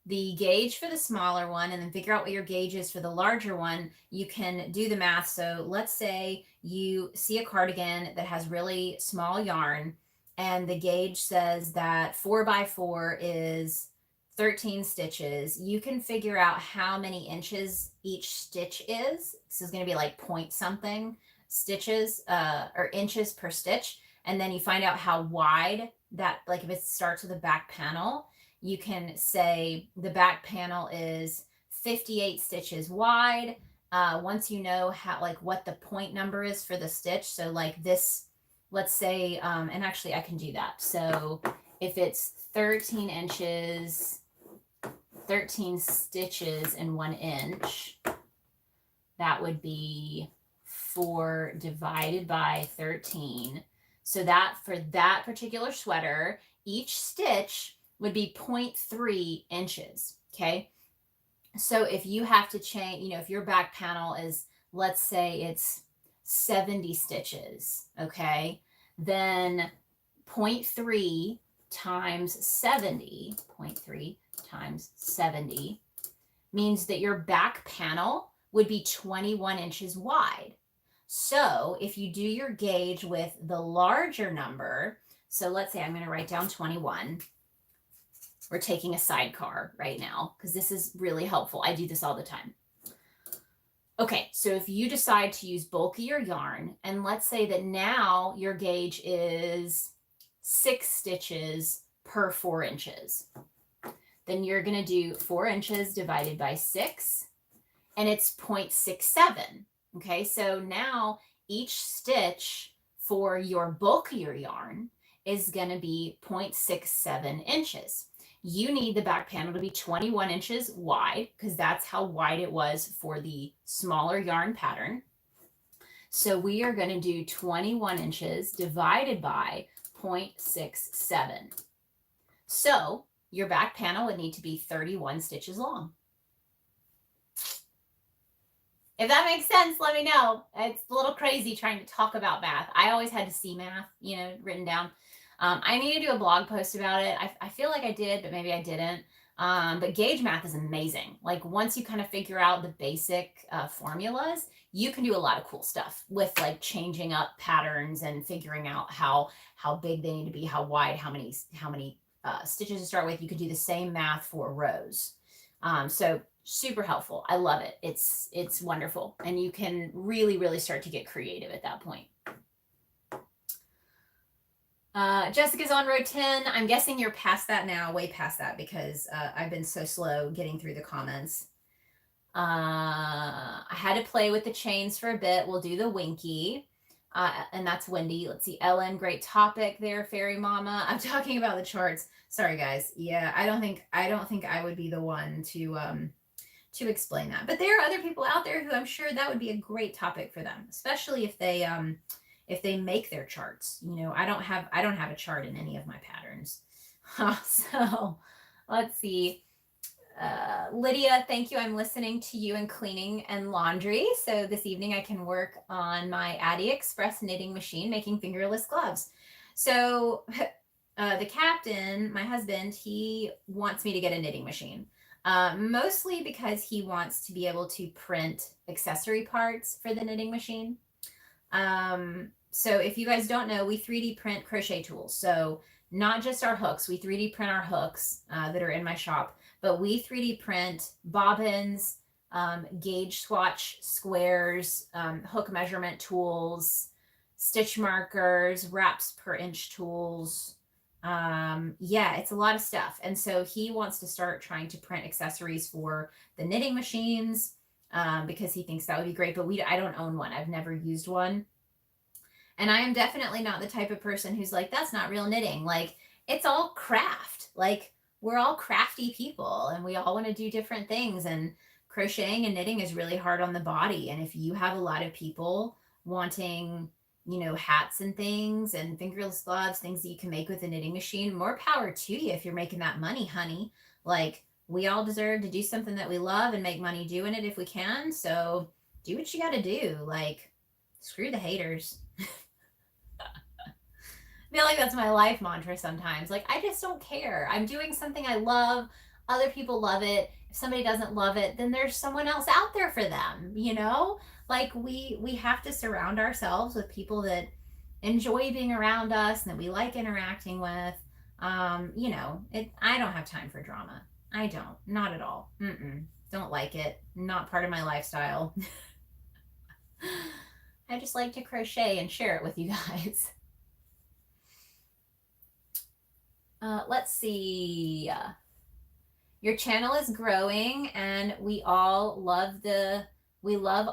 the gauge for the smaller one and then figure out what your gauge is for the larger one, you can do the math. So let's say you see a cardigan that has really small yarn and the gauge says that 4x4 is 13 stitches. You can figure out how many inches each stitch is. This is going to be like point something stitches or inches per stitch. And then you find out how wide that, like if it starts with a back panel, you can say the back panel is 58 stitches wide. Once you know how, like what the point number is for the stitch. So like this, let's say, and actually I can do that. So if it's 13 inches, 13 stitches in 1 inch, that would be 4 divided by 13. So that for that particular sweater, each stitch would be 0.3 inches. Okay. So if you have to change, you know, if your back panel is, let's say it's 70 stitches, okay, then 0.3 times 70, 0.3 times 70 means that your back panel would be 21 inches wide. So if you do your gauge with the larger number, so let's say I'm going to write down 21. We're taking a sidecar right now because this is really helpful. I do this all the time. Okay, so if you decide to use bulkier yarn, and let's say that now your gauge is 6 stitches per 4 inches, then you're going to do 4 inches divided by 6, and it's 0.67. Okay, so now each stitch for your bulkier yarn is going to be 0.67 inches. You need the back panel to be 21 inches wide because that's how wide it was for the smaller yarn pattern. So we are going to do 21 inches divided by 0.67. So your back panel would need to be 31 stitches long. If that makes sense, let me know. It's a little crazy trying to talk about math. I always had to see math, you know, written down. I need to do a blog post about it. I feel like I did, but maybe I didn't. But gauge math is amazing. Like once you kind of figure out the basic formulas, you can do a lot of cool stuff with like changing up patterns and figuring out how big they need to be, how wide, how many stitches to start with. You could do the same math for rows. So super helpful. I love it. It's wonderful. And you can really, really start to get creative at that point. Jessica's on row 10. I'm guessing you're past that now, way past that, because I've been so slow getting through the comments. I had to play with the chains for a bit. We'll do the Winky. And that's Wendy. Let's see. Ellen, great topic there, Fairy Mama. I'm talking about the charts. Sorry, guys. Yeah, I don't think I would be the one to explain that. But there are other people out there who I'm sure that would be a great topic for them, especially if they make their charts. You know, I don't have a chart in any of my patterns. So let's see. Lydia, thank you. I'm listening to you in cleaning and laundry. So this evening I can work on my Addy Express knitting machine, making fingerless gloves. So the captain, my husband, he wants me to get a knitting machine. Mostly because he wants to be able to print accessory parts for the knitting machine. So if you guys don't know, we 3D print crochet tools. So not just our hooks, we 3D print our hooks that are in my shop, but we 3D print bobbins, gauge swatch squares, hook measurement tools, stitch markers, wraps per inch tools, Yeah, it's a lot of stuff. And so he wants to start trying to print accessories for the knitting machines, because he thinks that would be great. But I don't own one. I've never used one. And I am definitely not the type of person who's like, that's not real knitting. Like, it's all craft. Like, we're all crafty people and we all want to do different things. And crocheting and knitting is really hard on the body. And if you have a lot of people wanting, hats and things and fingerless gloves, things that you can make with a knitting machine, more power to you if you're making that money, honey. Like, we all deserve to do something that we love and make money doing it if we can. So do what you got to do. Like, screw the haters. I feel like that's my life mantra sometimes. Like, I just don't care. I'm doing something I love. Other people love it. If somebody doesn't love it, then there's someone else out there for them, Like, we have to surround ourselves with people that enjoy being around us and that we like interacting with. I don't have time for drama. I don't. Not at all. Don't like it. Not part of my lifestyle. I just like to crochet and share it with you guys. Let's see. Your channel is growing and we love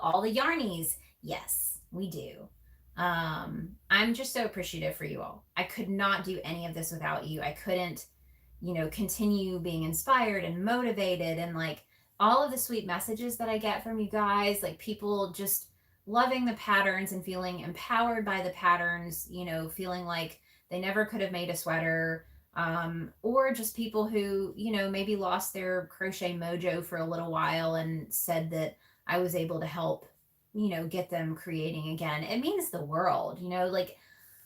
all the yarnies. Yes, we do. I'm just so appreciative for you all. I could not do any of this without you. I couldn't, continue being inspired and motivated, and like all of the sweet messages that I get from you guys, like people just loving the patterns and feeling empowered by the patterns, feeling like they never could have made a sweater, or just people who, maybe lost their crochet mojo for a little while and said that I was able to help, get them creating again. It means the world, like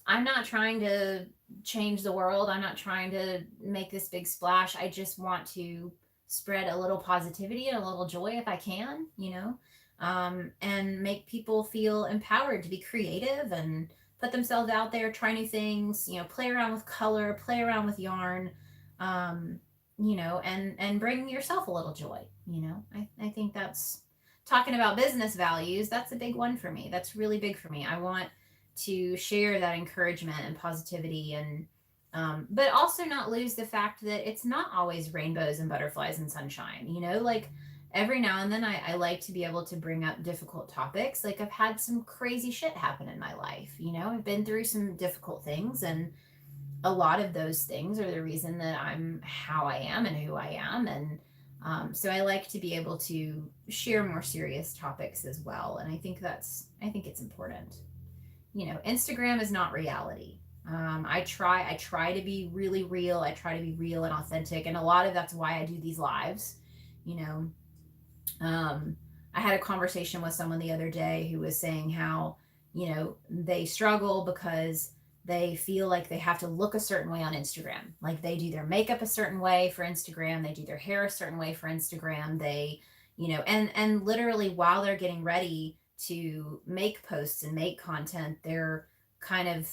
I'm not trying to change the world. I'm not trying to make this big splash. I just want to spread a little positivity and a little joy if I can, and make people feel empowered to be creative and put themselves out there, try new things, play around with color, play around with yarn, and bring yourself a little joy. I think that's talking about business values. That's a big one for me. That's really big for me. I want to share that encouragement and positivity, and but also not lose the fact that it's not always rainbows and butterflies and sunshine. Like every now and then I like to be able to bring up difficult topics. Like I've had some crazy shit happen in my life. I've been through some difficult things, and a lot of those things are the reason that I'm how I am and who I am. And so I like to be able to share more serious topics as well. And I think it's important. Instagram is not reality. I try to be really real. I try to be real and authentic. And a lot of that's why I do these lives. I had a conversation with someone the other day who was saying how, they struggle because they feel like they have to look a certain way on Instagram. Like they do their makeup a certain way for Instagram. They do their hair a certain way for Instagram. They, and literally while they're getting ready to make posts and make content, they're kind of,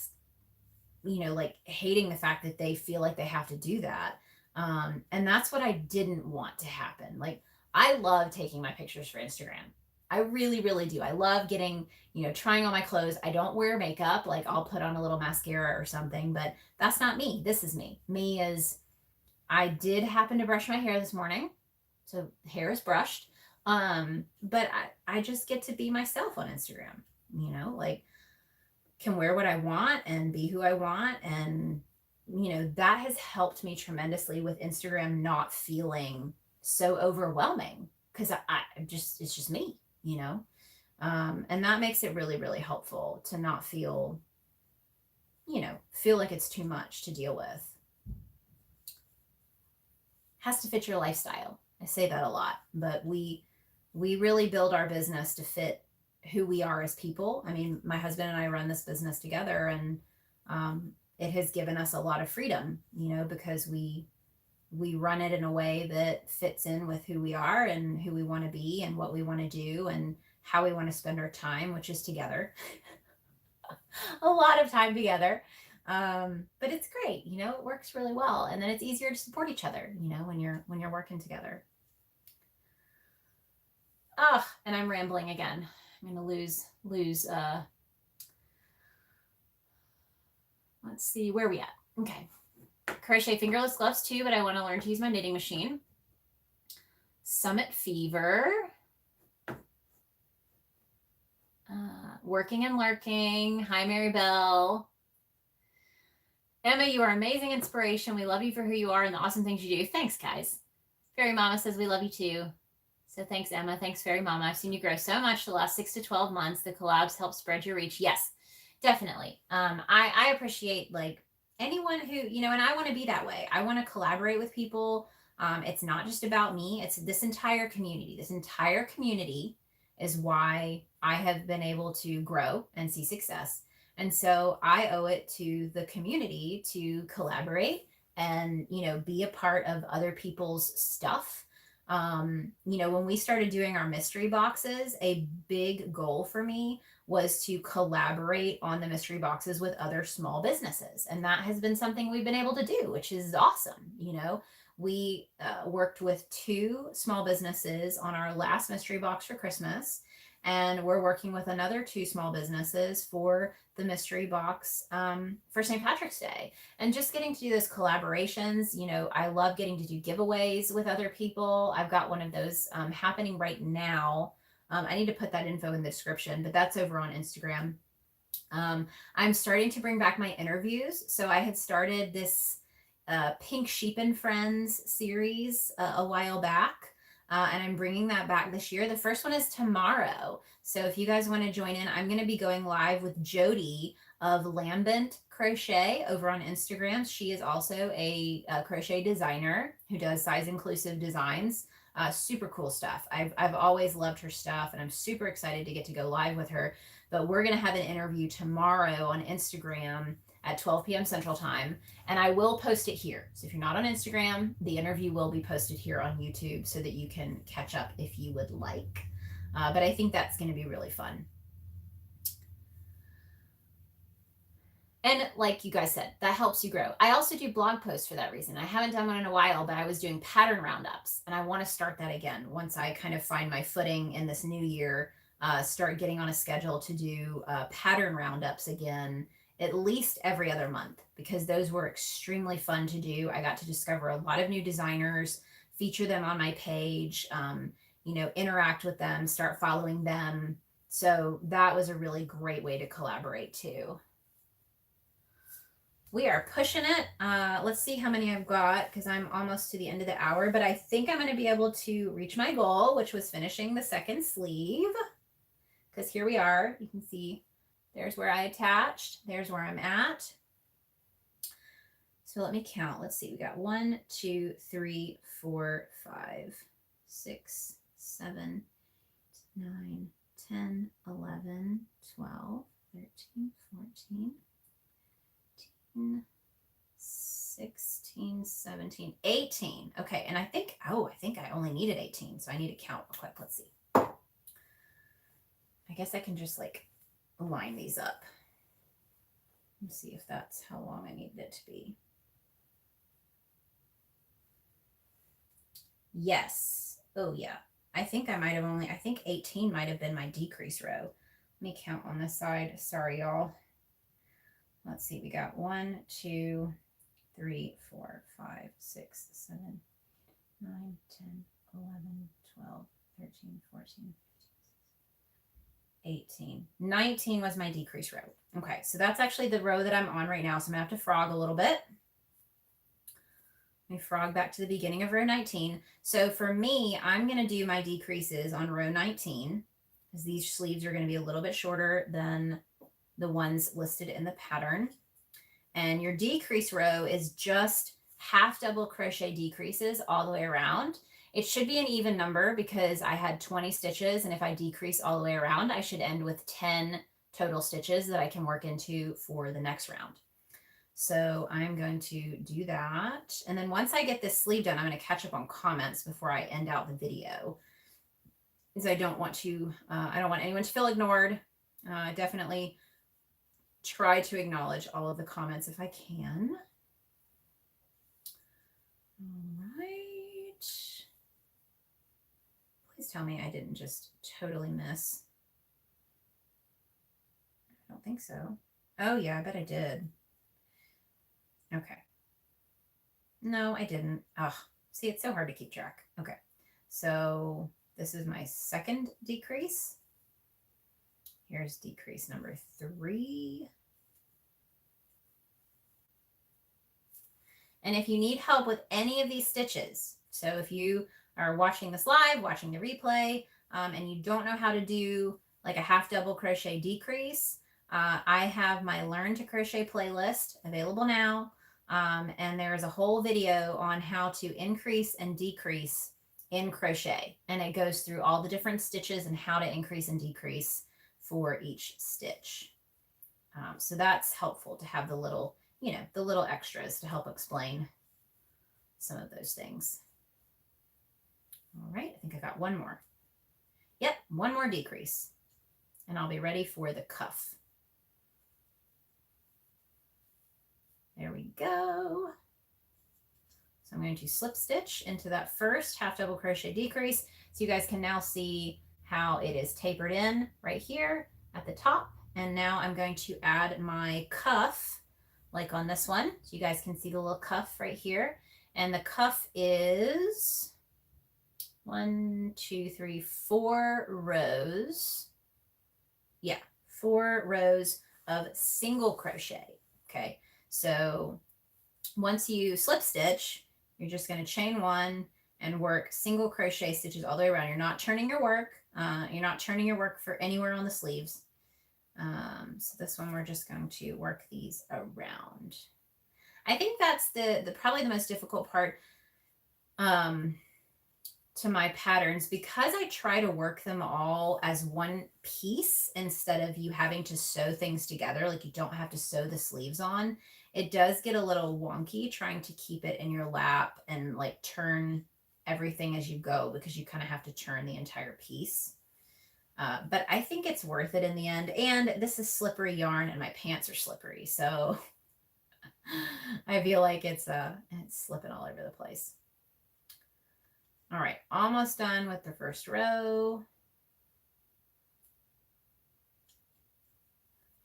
like hating the fact that they feel like they have to do that. And that's what I didn't want to happen. Like I love taking my pictures for Instagram. I really, really do. I love getting, trying on my clothes. I don't wear makeup. Like I'll put on a little mascara or something, but that's not me. This is me. Me is, I did happen to brush my hair this morning. So hair is brushed. But I just get to be myself on Instagram, like can wear what I want and be who I want. And, that has helped me tremendously with Instagram not feeling so overwhelming because it's just me, and that makes it really, really helpful to not feel like it's too much to deal with. Has to fit your lifestyle. I say that a lot, but we really build our business to fit who we are as people. I mean, my husband and I run this business together, and it has given us a lot of freedom, because we run it in a way that fits in with who we are and who we want to be and what we want to do and how we want to spend our time, which is together. A lot of time together. But it's great, it works really well. And then it's easier to support each other, when you're working together. And I'm rambling again. I'm going to lose, let's see, where are we at? Okay. crochet fingerless gloves too, but I want to learn to use my knitting machine. Summit Fever. Working and Lurking. Hi, Mary Bell. Emma, you are amazing inspiration. We love you for who you are and the awesome things you do. Thanks, guys. Fairy Mama says we love you too. So thanks, Emma. Thanks, Fairy Mama. I've seen you grow so much the last 6 to 12 months. The collabs help spread your reach. Yes, definitely. I appreciate like anyone who, you know, and I want to be that way. I want to collaborate with people. It's not just about me. It's this entire community. This entire community is why I have been able to grow and see success. And so I owe it to the community to collaborate and, you know, be a part of other people's stuff. You know, when we started doing our mystery boxes, a big goal for me was to collaborate on the mystery boxes with other small businesses. And that has been something we've been able to do, which is awesome. You know, we worked with 2 small businesses on our last mystery box for Christmas. And we're working with another 2 small businesses for the mystery box for St. Patrick's Day. And just getting to do those collaborations, you know, I love getting to do giveaways with other people. I've got one of those happening right now. I need to put that info in the description, but that's over on Instagram. I'm starting to bring back my interviews. So I had started this Pink Sheep and Friends series a while back. And I'm bringing that back this year. The first one is tomorrow. So if you guys want to join in, I'm going to be going live with Jody of Lambent Crochet over on Instagram. She is also a crochet designer who does size inclusive designs. Super cool stuff. I've always loved her stuff, and I'm super excited to get to go live with her. But we're going to have an interview tomorrow on Instagram at 12 p.m. Central Time, and I will post it here. So if you're not on Instagram, the interview will be posted here on YouTube so that you can catch up if you would like. But I think that's going to be really fun. And like you guys said, that helps you grow. I also do blog posts for that reason. I haven't done one in a while, but I was doing pattern roundups, and I want to start that again once I kind of find my footing in this new year, start getting on a schedule to do pattern roundups again, at least every other month, because those were extremely fun to do. I got to discover a lot of new designers, feature them on my page, you know, interact with them, start following them. So that was a really great way to collaborate too. We are pushing it. Let's see how many I've got, because I'm almost to the end of the hour, but I think I'm going to be able to reach my goal, which was finishing the second sleeve, because here we are. You can see there's where I attached. There's where I'm at. So let me count. Let's see. We got 1, 2, 3, 4, 5, 6, 7, 9, 10, 11, 12, 13, 14, 15, 16, 17, 18. Okay. And I think I only needed 18. So I need to count real quick. Let's see. I guess I can just like line these up and see if that's how long I needed it to be. Yes. Oh yeah. I think 18 might have been my decrease row. Let me count on this side. Sorry, y'all. Let's see. We got 1, 2, 3, 4, 5, 6, 7, 9, 10, 11, 12, 13, 14, 18. 19 was my decrease row. Okay, so that's actually the row that I'm on right now. So I'm gonna have to frog a little bit. Let me frog back to the beginning of row 19. So for me, I'm gonna do my decreases on row 19, because these sleeves are gonna be a little bit shorter than the ones listed in the pattern. And your decrease row is just half double crochet decreases all the way around. It should be an even number because I had 20 stitches, and if I decrease all the way around, I should end with 10 total stitches that I can work into for the next round. So I'm going to do that. And then once I get this sleeve done, I'm going to catch up on comments before I end out the video, because I don't want anyone to feel ignored. Definitely try to acknowledge all of the comments if I can. All right. Please tell me I didn't just totally miss. I don't think so. Oh yeah, I bet I did. Okay. No, I didn't. Oh, see, it's so hard to keep track. Okay, so this is my second decrease. Here's decrease number 3. And if you need help with any of these stitches, so if you are watching this live, watching the replay, and you don't know how to do like a half double crochet decrease, I have my Learn to Crochet playlist available now. And there is a whole video on how to increase and decrease in crochet. And it goes through all the different stitches and how to increase and decrease for each stitch. So that's helpful to have the little, you know, the little extras to help explain some of those things. All right, I think I got one more. Yep, one more decrease. And I'll be ready for the cuff. There we go. So I'm going to slip stitch into that first half double crochet decrease. So you guys can now see how it is tapered in right here at the top. And now I'm going to add my cuff, like on this one. So you guys can see the little cuff right here. And the cuff is 1, 2, 3, 4 rows. Yeah, 4 rows of single crochet. Okay, so once you slip stitch, you're just going to chain 1 and work single crochet stitches all the way around. You're not turning your work. You're not turning your work for anywhere on the sleeves. So this one, we're just going to work these around. I think that's the probably the most difficult part to my patterns, because I try to work them all as one piece instead of you having to sew things together. Like you don't have to sew the sleeves on. It does get a little wonky trying to keep it in your lap and like turn everything as you go, because you kind of have to turn the entire piece. But I think it's worth it in the end. And this is slippery yarn and my pants are slippery. So I feel like it's slipping all over the place. All right, almost done with the first row.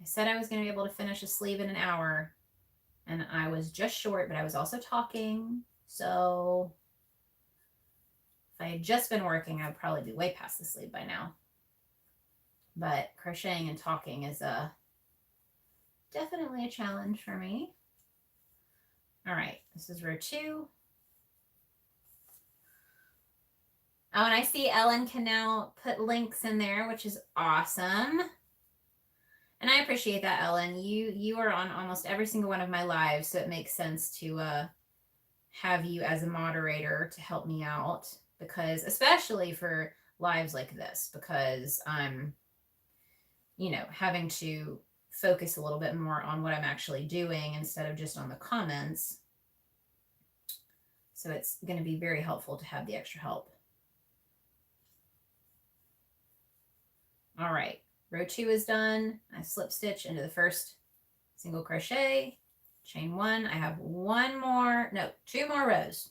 I said I was going to be able to finish a sleeve in an hour, and I was just short, but I was also talking. So if I had just been working, I'd probably be way past the sleeve by now. But crocheting and talking is definitely a challenge for me. All right, this is row 2. Oh, and I see Ellen can now put links in there, which is awesome. And I appreciate that, Ellen. You are on almost every single one of my lives, so it makes sense to have you as a moderator to help me out, because especially for lives like this, because I'm, you know, having to focus a little bit more on what I'm actually doing instead of just on the comments. So it's going to be very helpful to have the extra help. All right, row 2 is done. I slip stitch into the first single crochet, chain 1. I have 2 more rows.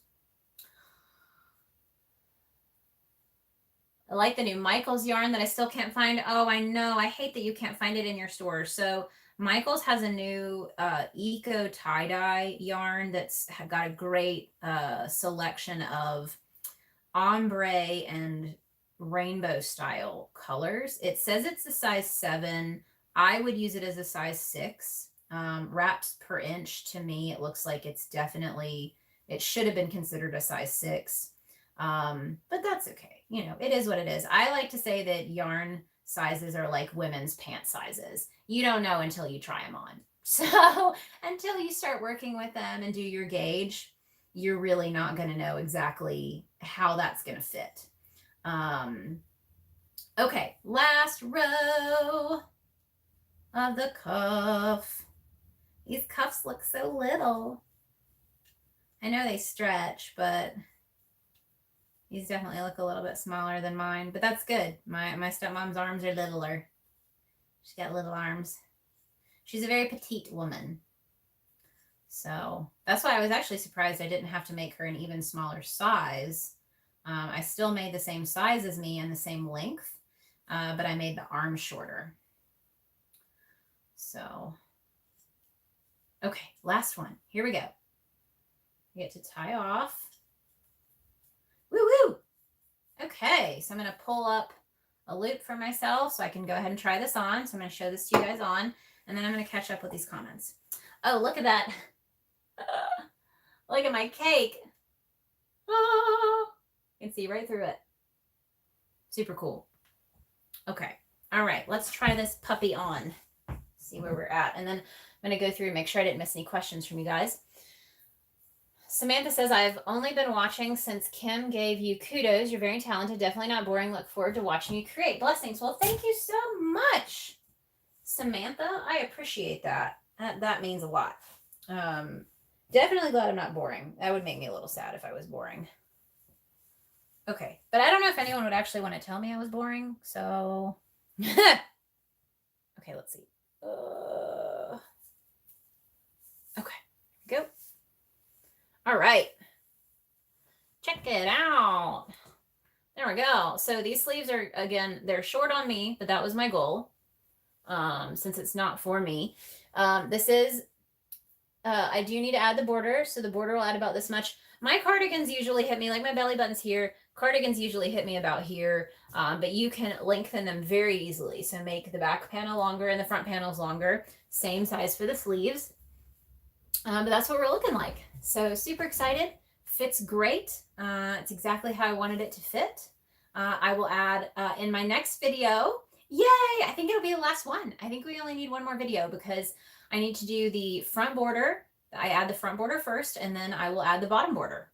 I like the new Michaels yarn that I still can't find. Oh, I know. I hate that you can't find it in your store. So Michaels has a new eco tie-dye yarn that's got a great selection of ombre and rainbow style colors. It says it's a size 7. I would use it as a size 6. Wraps per inch, to me, it looks like it's definitely, it should have been considered a size 6. But that's okay. You know, it is what it is. I like to say that yarn sizes are like women's pant sizes. You don't know until you try them on. So until you start working with them and do your gauge, you're really not going to know exactly how that's going to fit. Okay, last row of the cuff. These cuffs look so little. I know they stretch, but these definitely look a little bit smaller than mine, but that's good. My stepmom's arms are littler. She's got little arms. She's a very petite woman. So that's why I was actually surprised I didn't have to make her an even smaller size. I still made the same size as me and the same length, but I made the arm shorter. So, okay, last one. Here we go. I get to tie off. Woo woo. Okay, so I'm going to pull up a loop for myself so I can go ahead and try this on. So I'm going to show this to you guys on, and then I'm going to catch up with these comments. Oh, look at that. Look at my cake. Oh, you can see right through it. Super cool. Okay. All right. Let's try this puppy on. See where we're at. And then I'm going to go through and make sure I didn't miss any questions from you guys. Samantha says, I've only been watching since Kim gave you kudos. You're very talented. Definitely not boring. Look forward to watching you create. Blessings. Well, thank you so much, Samantha. I appreciate that. That means a lot. Definitely glad I'm not boring. That would make me a little sad if I was boring. Okay. But I don't know if anyone would actually want to tell me I was boring. So, okay, let's see. Okay, go. All right. Check it out. There we go. So these sleeves are, again, they're short on me, but that was my goal. Since it's not for me. This is, I do need to add the border. So the border will add about this much. My cardigans usually hit me, like my belly button's here. Cardigans usually hit me about here, but you can lengthen them very easily. So make the back panel longer and the front panels longer. Same size for the sleeves. But that's what we're looking like. So super excited. Fits great. It's exactly how I wanted it to fit. I will add in my next video. Yay! I think it'll be the last one. I think we only need one more video because I need to do the front border. I add the front border first, and then I will add the bottom border.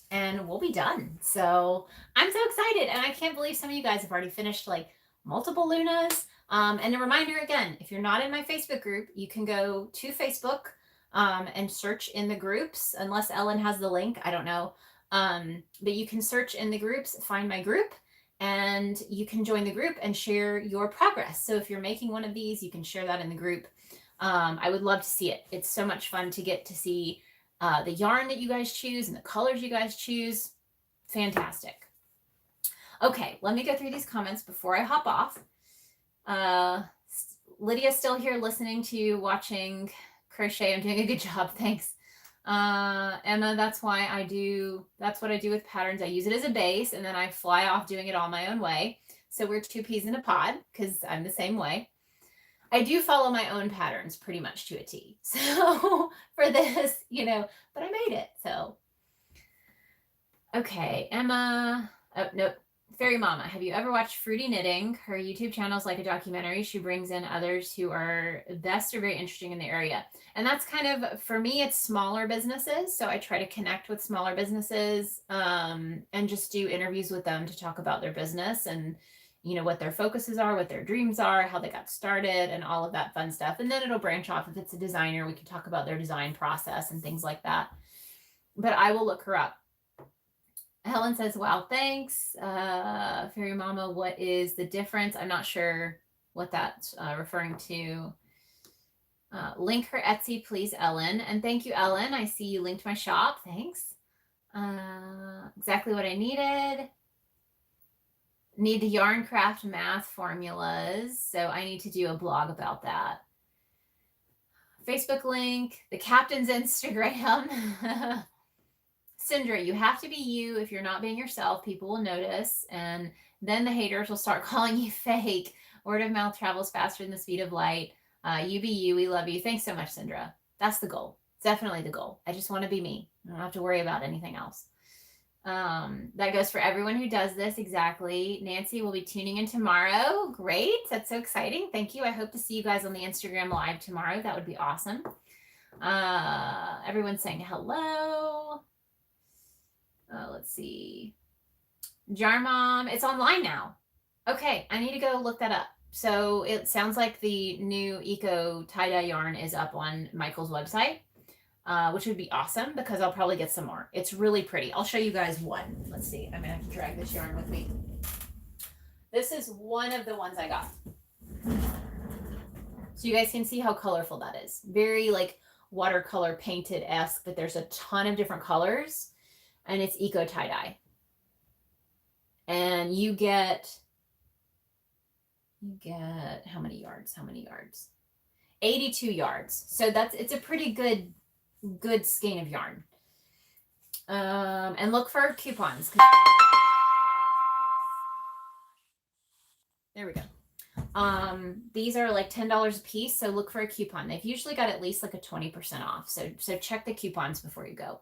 And we'll be done. So I'm so excited. And I can't believe some of you guys have already finished like multiple Lunas. And a reminder again, if you're not in my Facebook group, you can go to Facebook and search in the groups, unless Ellen has the link. I don't know. But you can search in the groups, find my group, and you can join the group and share your progress. So if you're making one of these, you can share that in the group. I would love to see it. It's so much fun to get to see the yarn that you guys choose and the colors you guys choose. Fantastic. Okay, let me go through these comments before I hop off. Lydia's still here listening to you, watching crochet. I'm doing a good job. Thanks. Emma, that's what I do with patterns. I use it as a base and then I fly off doing it all my own way. So we're two peas in a pod because I'm the same way. I do follow my own patterns pretty much to a T. So for this, but I made it. So, okay. Emma, oh, nope. Fairy Mama, have you ever watched Fruity Knitting? Her YouTube channel is like a documentary. She brings in others who are best or very interesting in the area. And that's kind of, for me, it's smaller businesses. So I try to connect with smaller businesses and just do interviews with them to talk about their business and, what their focuses are, what their dreams are, how they got started, and all of that fun stuff. And then it'll branch off. If it's a designer, we can talk about their design process and things like that. But I will look her up. Helen says, wow, thanks. Fairy Mama, what is the difference? I'm not sure what that's referring to. Link her Etsy, please, Ellen. And thank you, Ellen. I see you linked my shop. Thanks. Exactly what I needed. Need the yarn craft math formulas. So I need to do a blog about that. Facebook link, the captain's Instagram. Sindra, you have to be you. If you're not being yourself, people will notice. And then the haters will start calling you fake. Word of mouth travels faster than the speed of light. You be you. We love you. Thanks so much, Sindra. That's the goal. It's definitely the goal. I just want to be me. I don't have to worry about anything else. That goes for everyone who does this. Exactly. Nancy will be tuning in tomorrow. Great. That's so exciting. Thank you. I hope to see you guys on the Instagram live tomorrow. That would be awesome. Everyone's saying hello. Let's see. Jar Mom, it's online now. Okay, I need to go look that up. So it sounds like the new Eco tie-dye yarn is up on Michael's website, which would be awesome because I'll probably get some more. It's really pretty. I'll show you guys one. Let's see. I'm going to have to drag this yarn with me. This is one of the ones I got. So you guys can see how colorful that is. Very like watercolor painted-esque, but there's a ton of different colors. And it's Eco tie-dye. And you get how many yards? 82 yards. So it's a pretty good skein of yarn. And look for coupons. There we go. These are like $10 a piece, so look for a coupon. They've usually got at least like a 20% off. So check the coupons before you go.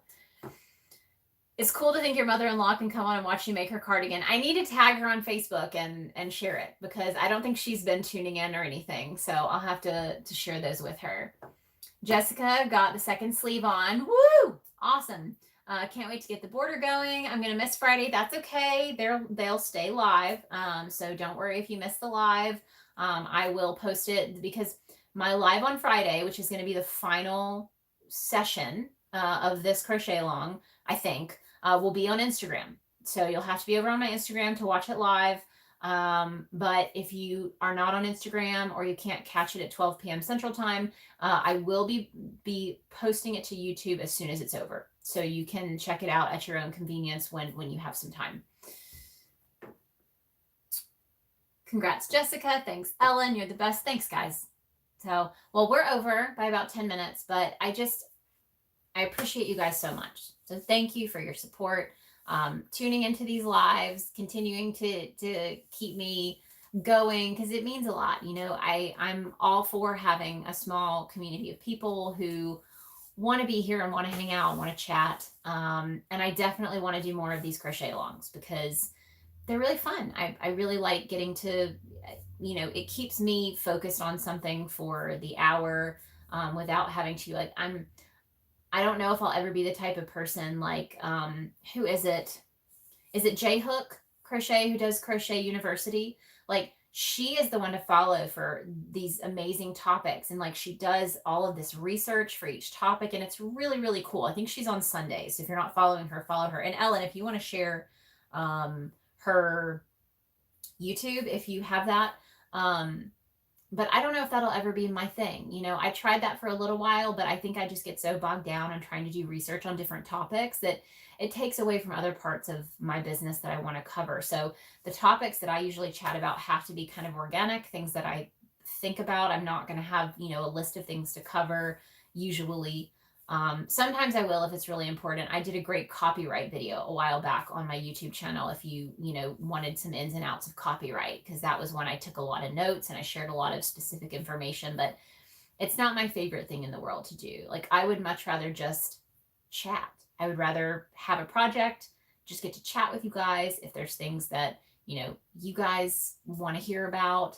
It's cool to think your mother-in-law can come on and watch you make her cardigan. I need to tag her on Facebook and share it because I don't think she's been tuning in or anything. So I'll have to share those with her. Jessica got the second sleeve on. Woo! Awesome. Can't wait to get the border going. I'm going to miss Friday. That's okay. They'll stay live. So don't worry if you miss the live. I will post it because my live on Friday, which is going to be the final session of this crochet along, I think, will be on Instagram. So you'll have to be over on my Instagram to watch it live. But if you are not on Instagram or you can't catch it at 12 p.m. Central Time, I will be posting it to YouTube as soon as it's over. So you can check it out at your own convenience when you have some time. Congrats, Jessica. Thanks, Ellen. You're the best. Thanks, guys. So, well, we're over by about 10 minutes, but I appreciate you guys so much. So thank you for your support, tuning into these lives, continuing to keep me going because it means a lot. You know, I'm all for having a small community of people who want to be here and want to hang out and want to chat. And I definitely want to do more of these crochet alongs because they're really fun. I really like getting to, you know, it keeps me focused on something for the hour without having to like, I don't know if I'll ever be the type of person like, who is it? Is it J Hook Crochet who does Crochet University? Like she is the one to follow for these amazing topics. And like she does all of this research for each topic. And it's really, really cool. I think she's on Sundays. So if you're not following her, follow her. And Ellen, if you want to share her YouTube, if you have that, but I don't know if that'll ever be my thing. You know, I tried that for a little while, but I think I just get so bogged down on trying to do research on different topics that it takes away from other parts of my business that I want to cover. So the topics that I usually chat about have to be kind of organic, things that I think about. I'm not going to have, you know, a list of things to cover usually. Sometimes I will if it's really important. I did a great copyright video a while back on my YouTube channel if you know, wanted some ins and outs of copyright, because that was when I took a lot of notes and I shared a lot of specific information, but it's not my favorite thing in the world to do. Like I would much rather just chat. I would rather have a project, just get to chat with you guys. If there's things that, you know, you guys want to hear about,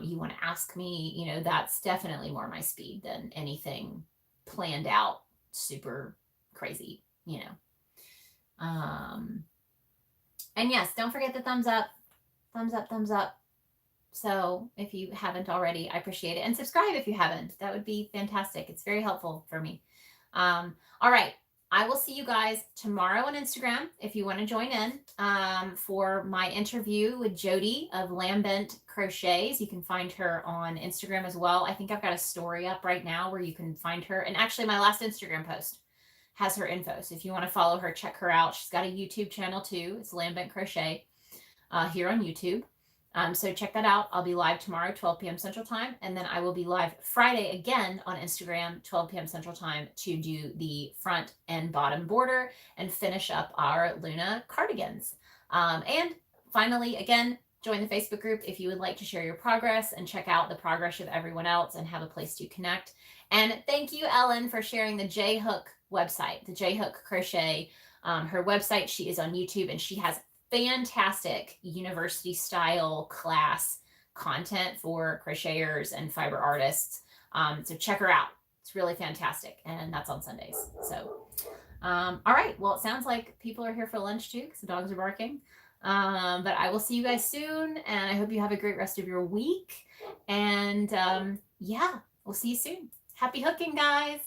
you want to ask me, you know, that's definitely more my speed than anything planned out super crazy, you know. And yes, don't forget the thumbs up. So if you haven't already, I appreciate it. And subscribe if you haven't. That would be fantastic. It's very helpful for me. All right. I will see you guys tomorrow on Instagram if you want to join in for my interview with Jody of Lambent Crochets. You can find her on Instagram as well. I think I've got a story up right now where you can find her. And actually my last Instagram post has her info. So if you want to follow her, check her out. She's got a YouTube channel too. It's Lambent Crochet here on YouTube. So check that out. I'll be live tomorrow, 12 p.m. Central Time. And then I will be live Friday again on Instagram, 12 p.m. Central Time to do the front and bottom border and finish up our Luna cardigans. And finally, again, join the Facebook group if you would like to share your progress and check out the progress of everyone else and have a place to connect. And thank you, Ellen, for sharing the J Hook website, the J Hook Crochet. Her website, she is on YouTube and she has fantastic university style class content for crocheters and fiber artists. So check her out. It's really fantastic. And that's on Sundays. So, all right. Well, it sounds like people are here for lunch too because the dogs are barking. But I will see you guys soon. And I hope you have a great rest of your week. And yeah, we'll see you soon. Happy hooking, guys.